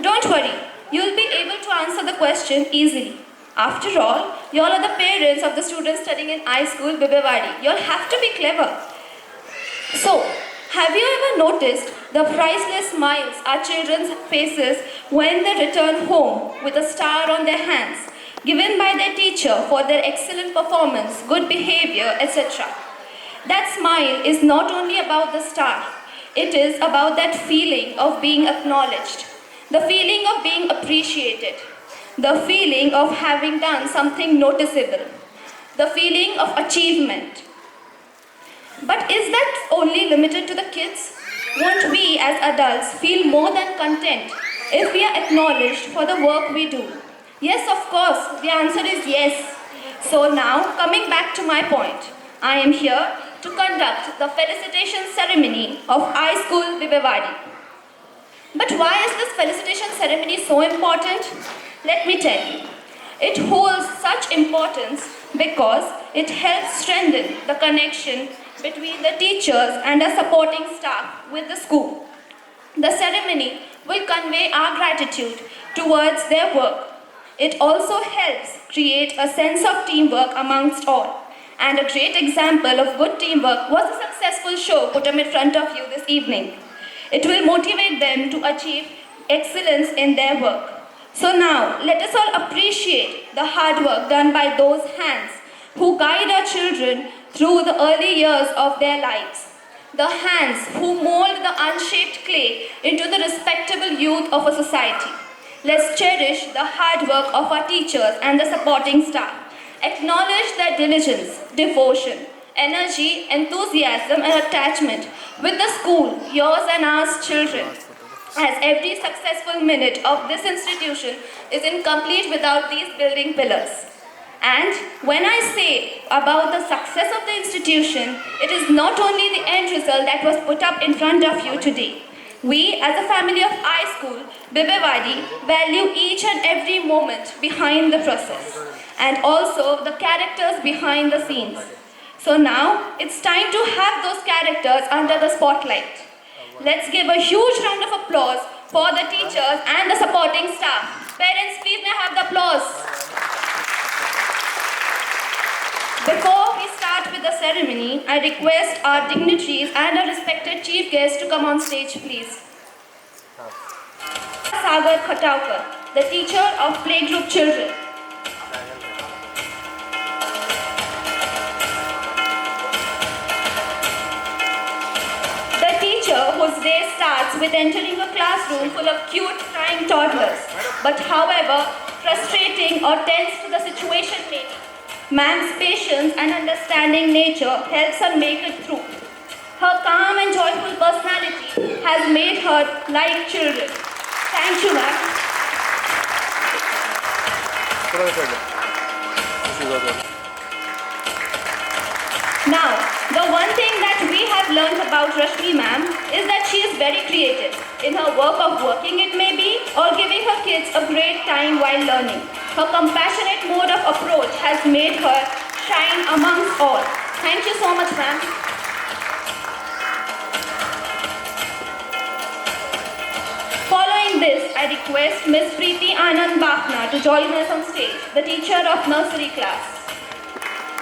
Don't worry, you'll be able to answer the question easily. After all, you all are the parents of the students studying in iSchool Bibewadi. You all have to be clever. So, have you ever noticed the priceless smiles our children's faces when they return home with a star on their hands, given by their teacher for their excellent performance, good behavior, etc.? That smile is not only about the star, it is about that feeling of being acknowledged, the feeling of being appreciated, the feeling of having done something noticeable, the feeling of achievement. But is that only limited to the kids? Won't we as adults feel more than content if we are acknowledged for the work we do? Yes, of course, the answer is yes. So now, coming back to my point, I am here to conduct the felicitation ceremony of iSchool Bibewadi. But why is this felicitation ceremony so important? Let me tell you. It holds such importance because it helps strengthen the connection between the teachers and the supporting staff with the school. The ceremony will convey our gratitude towards their work. It also helps create a sense of teamwork amongst all. And a great example of good teamwork was the successful show put up in front of you this evening. It will motivate them to achieve excellence in their work. So now, let us all appreciate the hard work done by those hands who guide our children through the early years of their lives. the hands who mold the unshaped clay into the respectable youth of a society. Let's cherish the hard work of our teachers and the supporting staff. Acknowledge their diligence, devotion, energy, enthusiasm, and attachment with the school, yours and ours children. As every successful minute of this institution is incomplete without these building pillars. And when I say about the success of the institution, it is not only the end result that was put up in front of you today. We, as a family of iSchool, Bibewadi, value each and every moment behind the process and also the characters behind the scenes. So now, it's time to have those characters under the spotlight. Let's give a huge round of applause for the teachers and the supporting staff. Parents, please may I have the applause. Before we start with the ceremony, I request our dignitaries and our respected chief guests to come on stage, please. Sagar Khataukar, the teacher of playgroup children. The teacher whose day starts with entering a classroom full of cute, crying toddlers, but however frustrating or tense to the situation may be. Ma'am's patience and understanding nature helps her make it through. Her calm and joyful personality has made her like children. Thank you, ma'am. Now, the one thing that we have learned about Rashmi ma'am is that she is very creative in her work of working it may be or giving her kids a great time while learning. Her compassionate mode of approach has made her shine amongst all. Thank you so much, ma'am. Following this, I request Miss Preeti Anand Bafna to join us on stage, the teacher of nursery class.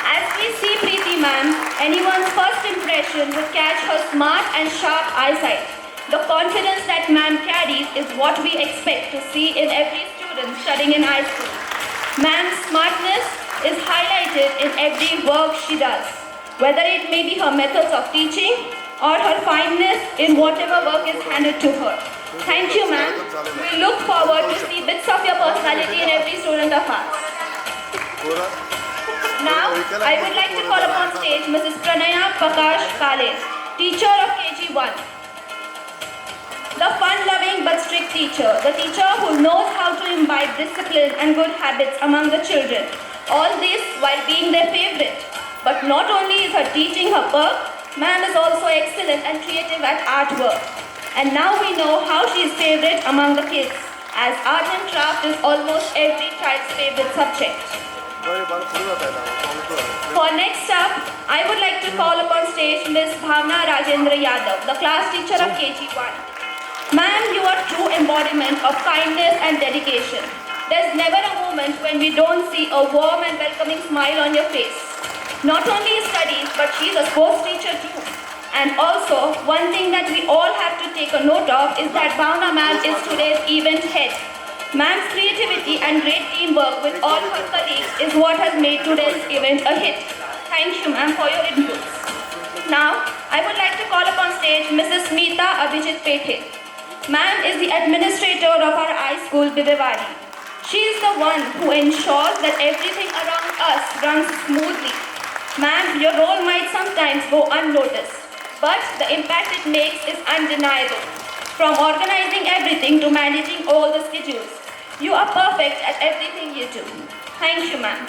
As we see Preeti ma'am, anyone's first impression would catch her smart and sharp eyesight. The confidence that ma'am carries is what we expect to see in every student studying in high school. Ma'am's smartness is highlighted in every work she does, whether it may be her methods of teaching or her fineness in whatever work is handed to her. Thank you, ma'am. We look forward to see bits of your personality in every student of ours. Now, I would like to call upon stage Mrs. Pranaya Prakash Kale, teacher of KG1. The fun-loving but strict teacher, the teacher who knows how to imbibe discipline and good habits among the children. All this while being their favorite. But not only is her teaching her perk, ma'am is also excellent and creative at artwork. And now we know how she is favorite among the kids, as art and craft is almost every child's favorite subject. For next up, I would like to call upon stage Ms. Bhavna Rajendra Yadav, the class teacher of KG1. Ma'am, you are true embodiment of kindness and dedication. There's never a moment when we don't see a warm and welcoming smile on your face. Not only studies, but she's a sports teacher too. And also, one thing that we all have to take a note of is that Bhavna ma'am is today's event head. Ma'am's creativity and great teamwork with all her colleagues is what has made today's event a hit. Thank you, ma'am, for your inputs. Now, I would like to call upon stage Mrs. Smita Abhijit Pethe. Ma'am is the administrator of our iSchool Bibewadi. She is the one who ensures that everything around us runs smoothly. Ma'am, your role might sometimes go unnoticed, but the impact it makes is undeniable. From organizing everything to managing all the schedules, you are perfect at everything you do. Thank you, ma'am.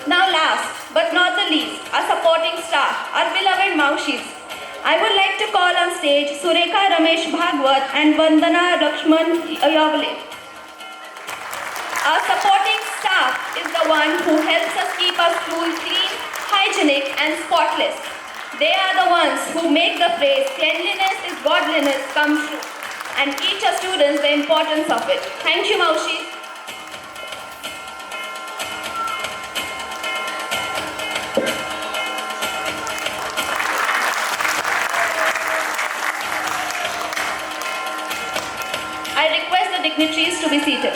Now last but not the least, our supporting staff, our beloved Maushis. I would like to call on stage Surekha Ramesh Bhagwat and Vandana Lakshman Yavle. Our supporting staff is the one who helps us keep our school clean, hygienic and spotless. They are the ones who make the phrase cleanliness is godliness come true and teach our students the importance of it. Thank you, Maushi. I request the dignitaries to be seated.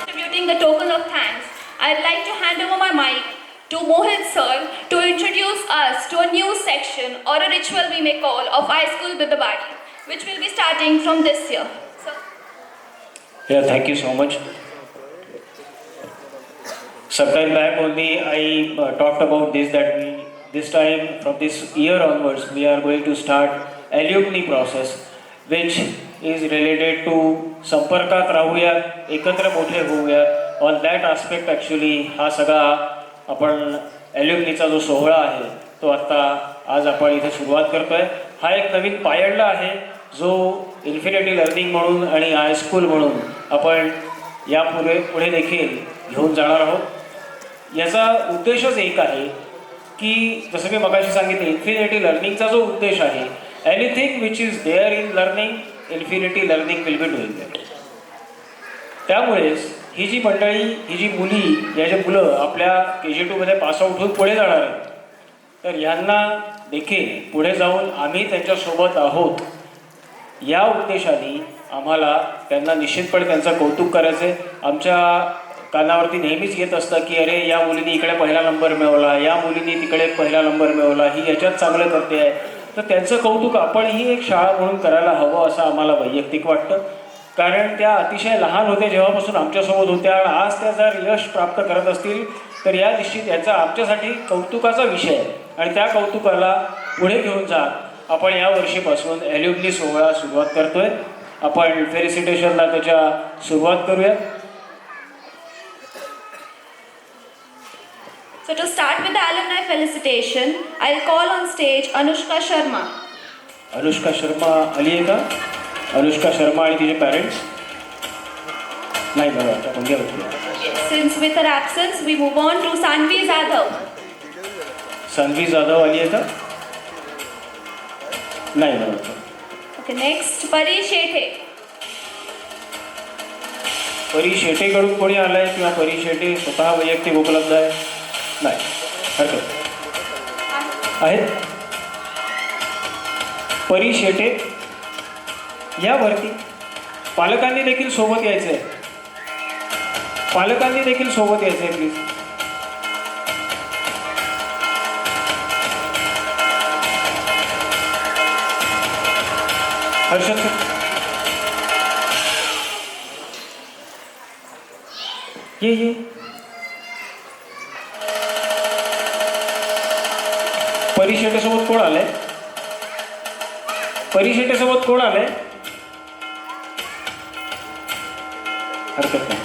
Distributing the token of thanks, I'd like to hand over my mic to Mohit sir to introduce us to a new section or a ritual we may call of high school Bidabadi, which will be starting from this year. Sir. Yeah, thank you so much. Sometime back only I talked about this, that this time from this year onwards we are going to start alumni process, which is related to संपर्कात राहूयात, एकत्र मोठे होऊयात. On that aspect actually हा सगळा आपण ॲल्युमिनीचा जो सोहळा आहे तो आत्ता आज आपण इथे सुरुवात करतोय. हा एक नवीन पायंडा आहे जो इन्फिनिटी लर्निंग म्हणून आणि हायस्कूल म्हणून आपण पुढे देखील घेऊन जाणार आहोत. याचा उद्देशच एक आहे की जसं मी मगाशी सांगितलं, इन्फिनिटी लर्निंगचा जो उद्देश आहे, anything which is there in learning, infinity learning will be doing that. त्यामुळेच ही जी मंडळी, ही जी मुली, या ज्या मुलं आपल्या KG2 मध्ये पासआउट होऊन पुढे जाणार आहेत, तर यांना देखील पुढे जाऊन आम्ही त्यांच्यासोबत आहोत या उद्देशाने आम्हाला त्यांना निश्चितपणे त्यांचं कौतुक करायचं आहे. आमच्या कानावरती नेहमीच येत असतं की अरे या मुलीने इकडे पहिला नंबर मिळवला, या मुलीने तिकडे पहिला नंबर मिळवला, ही याच्यात चांगलं करते आहे. तर त्यांचं कौतुक आपणही एक शाळा म्हणून करायला हवं असं आम्हाला वैयक्तिक वाटतं. कारण त्या अतिशय लहान होत्या जेव्हापासून आमच्यासोबत होत्या, आणि आज त्या जर यश प्राप्त करत असतील तर या निश्चित याचा आमच्यासाठी कौतुकाचा विषय आहे. आणि त्या कौतुकाला पुढे घेऊन जात आपण या वर्षीपासून ॲल्युमिनी सोहळा सुरुवात करतोय. आपण फेलिसिटेशनला त्याच्या सुरुवात करूया. So to start with the alumni felicitation, I'll call on stage Anushka Sharma. Anushka Sharma आली आहे का? अनुष्का शर्मा आणि तिचे पॅरेंट्स नाही बघा आता कोणती होती. Since with her absence, we move on to Sanvi Jadhav. Saanvi Jadhav आली आहे का? नाही बघा. Okay, next Pari Shethe. परी शेटेकडून कोणी आलं आहे किंवा परी शेटे स्वतः वैयक्तिक उपलब्ध आहे? नाही, हरकत आहेत. परी शेटे यावरती पालकांनी देखील सोबत यायचं आहे. पालकांनी देखील सोबत यायचं आहे प्लीज. हर्षद ये परी शेटेसोबत कोण आलंय? परी शेटेसोबत कोण आलंय? हरकत नाही.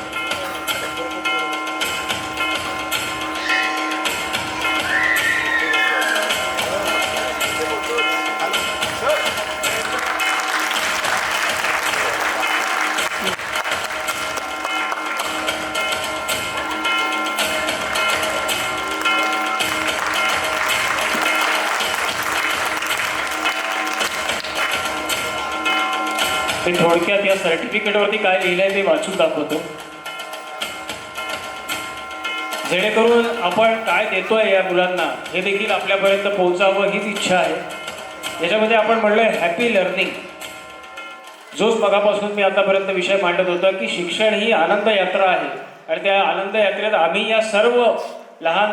मी थोडक्यात या सर्टिफिकेटवरती काय लिहिलं आहे ते वाचून दाखवतो, जेणेकरून आपण काय देतोय या मुलांना हे देखील आपल्यापर्यंत पोहोचावं हीच इच्छा आहे. याच्यामध्ये आपण म्हणलं आहे हॅपी लर्निंग. जोच मगापासून मी आतापर्यंत विषय मांडत होता की शिक्षण ही आनंद यात्रा आहे, आणि त्या आनंद यात्रेत आम्ही या सर्व लहान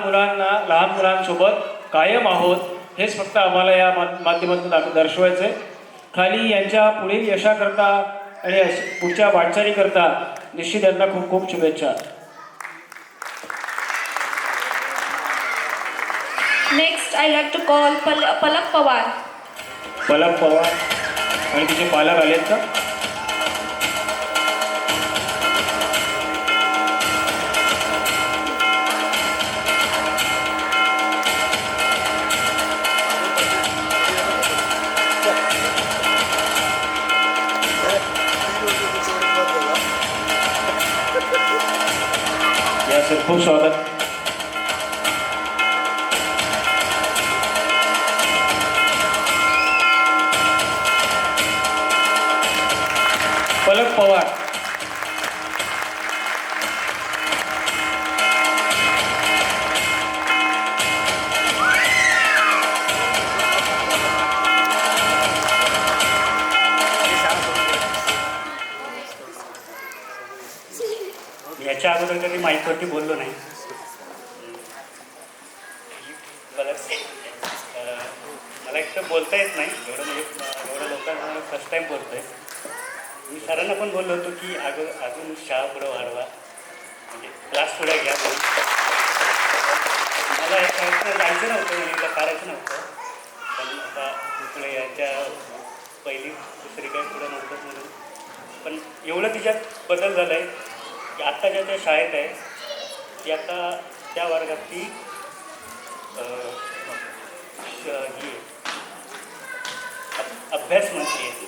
मुलांसोबत कायम आहोत. हेच फक्त आम्हाला या माध्यमातून दर्शवायचं आहे. खाली यांच्या पुढील यशाकरता आणि पुढच्या वाटचालीकरता निश्चित यांना खूप खूप शुभेच्छा. Next, I'd like to call Palak Pawar. पलक पवार आणि तिचे पालक आलेत का? या सर, खूप स्वागत. पलक पवार. याच्या अगोदर कधी माईकवरती बोललो नाही. मला एक तर बोलता येत नाही एवढं, म्हणजे एवढ्या लोकांना फर्स्ट टाईम बोलतो आहे. मी सरांना पण बोललो होतो की अजून शाळा पुढं वाढवा, म्हणजे क्लास पुढे घ्या. मला एक जायचं नव्हतं, मला करायचं नव्हतं, पण आता पुढे यांच्या पहिली दुसरी काही पुढं नव्हतं म्हणून. पण एवढं तिच्यात बदल झाला आहे की आत्ताच्या त्या शाळेत आहे ती आता त्या वर्गात ती ही अभ्यास मंत्री आहे.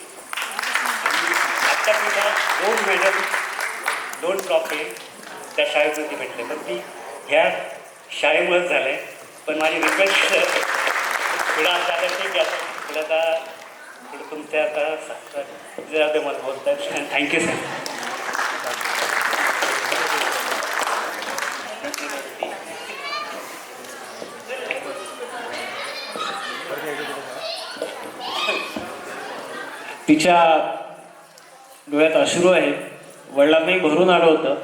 आत्ता तिला 2 मेडल 2 ट्रॉफी त्या शाळेमध्ये भेटले, पण ती ह्या शाळेमुळेच झालं आहे. पण माझी रिक्वेस्ट पुढं आता ते की आता पुढं आता पुढं तुमच्या आता जरा ते मला बोलतात. Thank you sir. तिच्या डोळ्यात अश्रू आहेत, वडिलांनाही भरून आलं होतं.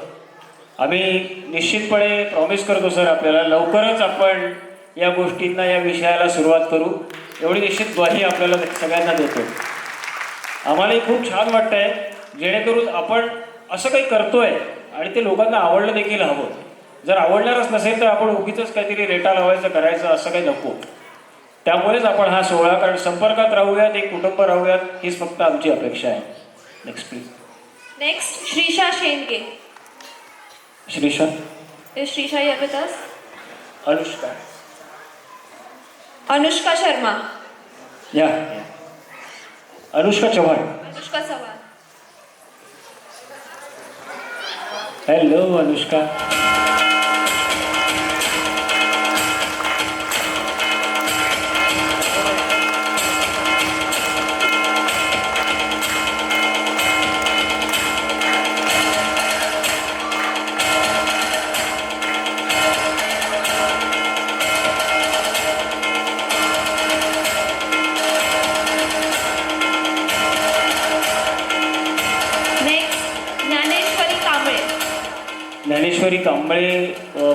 आम्ही निश्चितपणे प्रॉमिस करतो सर आपल्याला लवकरच आपण या गोष्टींना, या विषयाला सुरुवात करू, एवढी निश्चित ग्वाही आपल्याला सगळ्यांना देतो. आम्हालाही खूप छान वाटतं आहे, जेणेकरून आपण असं काही करतो आहे आणि ते लोकांना आवडलं देखील हवं. जर आवडणारच नसेल तर आपण उगीच काहीतरी रेटा लावायचं करायचं असं काही नको. त्यामुळेच आपण हा सोहळा, कारण संपर्कात राहूयात, एक कुटुंब राहूयात, हीच फक्त आमची अपेक्षा आहे. Next please. Next, Shrisha Shendge. Shrisha. Is Shrisha here with us? Anushka. Anushka Sharma. या. Anushka Chavan. Anushka Sawan. Hello Anushka. Dnyaneshwari Kamble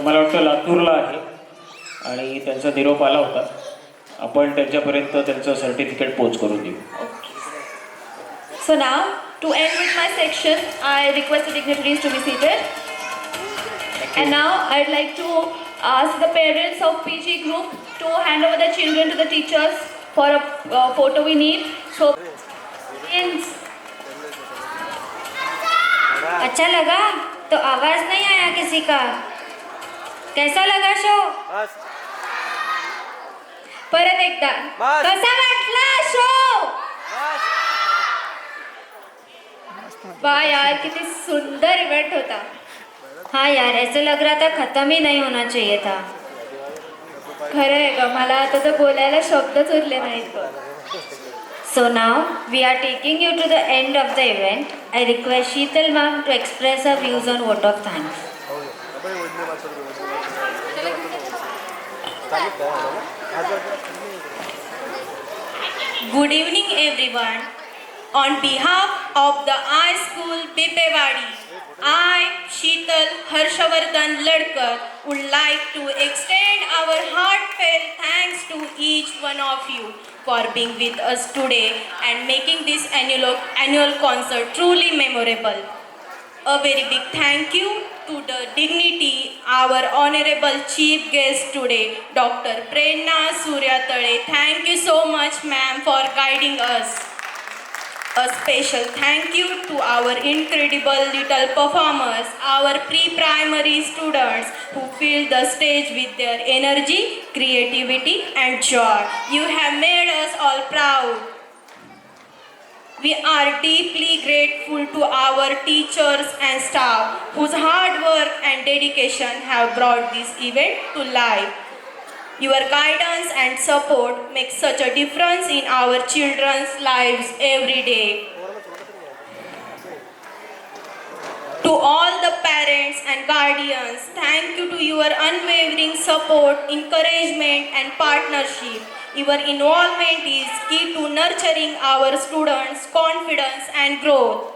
मला वाटतं लातूरला आहे आणि त्यांचा निरोप आला होता. आपण त्यांच्यापर्यंत त्यांचं सर्टिफिकेट पोच करून देऊ. So now, to end with my section, I request the dignitaries to be seated. And now, I'd like to ask the parents of PG group to hand over the children to the teachers for a photo we need. So, अच्छा लगा? तो आवाज नहीं आया किसी का. कैसा लगा शो? परत एकदा, कसा वाटला शो? वाह यार, किती सुंदर इव्हेंट होता. हाँ यार, ऐसे लग रहा था खत्म ही नहीं होना चाहिए था. खरं आहे ग, मला आता तर बोलायला शब्दच उरले नाहीत ग. So now we are taking you to the end of the event. I request Sheetal ma'am to express her views on vote of thanks. Good evening everyone. On behalf of the iSchool Bipewadi, I, Sheetal Harshavardhan Ladkar, would like to extend our heartfelt thanks to each one of you for being with us today and making this annual concert truly memorable. A very big thank you to the dignity, our honorable chief guest today, Dr. Prerna Suryatale. Thank you so much, ma'am, for guiding us. A special thank you to our incredible little performers, our pre-primary students who filled the stage with their energy, creativity and joy. You have made us all proud. We are deeply grateful to our teachers and staff whose hard work and dedication have brought this event to life. Your guidance and support make such a difference in our children's lives every day. To all the parents and guardians, thank you to your unwavering support, encouragement and partnership. Your involvement is key to nurturing our students' confidence and growth.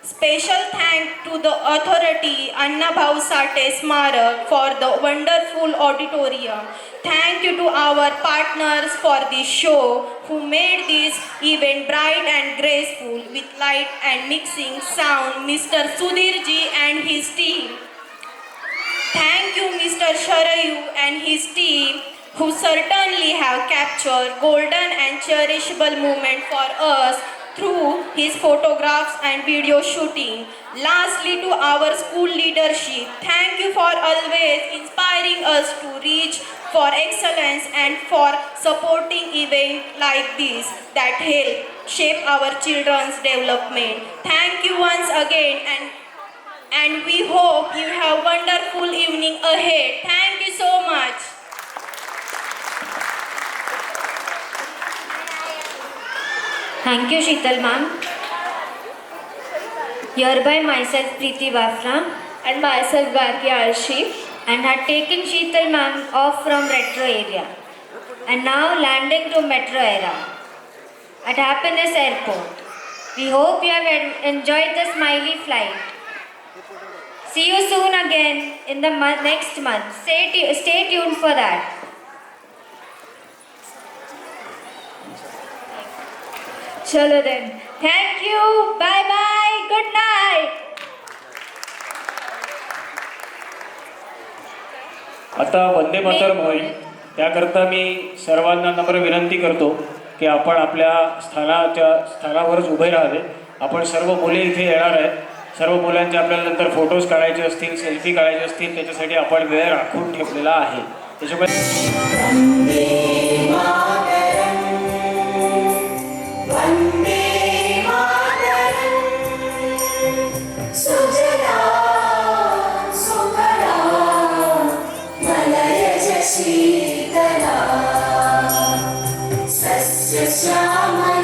Special thanks to the authority Anna Bhau Sate Smarak for the wonderful auditorium. Thank you to our partners for this show who made this event bright and graceful with light and mixing sound, Mr. Sudhir ji and his team. Thank you Mr. Sharayu and his team who certainly have captured golden and cherishable moment for us through his photographs and video shooting. Lastly, to our school leadership, thank you for always inspiring us to reach for excellence and for supporting events like this that help shape our children's development. Thank you once again, and we hope you have wonderful evening ahead. Thank you so much. Thank you, Sheetal ma'am. Hereby myself Preeti Bafra And myself Bharti Arshif. and had taken Sheetal ma'am off from retro area and now landing to metro era at Happiness Airport. We hope you have enjoyed the smiley flight. See you soon again in the next month. Stay tuned for that. Chalo then. Thank you. Bye bye. Good night. आता वंदे मातरम होईल त्याकरता मी सर्वांना नम्र विनंती करतो की आपण आपल्या स्थानावरच उभे राहावे. आपण सर्व मुले इथे येणार आहेत. सर्व मुलांचे आपल्याला नंतर फोटोज काढायचे असतील, सेल्फी काढायचे असतील, त्याच्यासाठी आपण वेळ राखून ठेवलेला आहे. शीतला सस्य श्यामला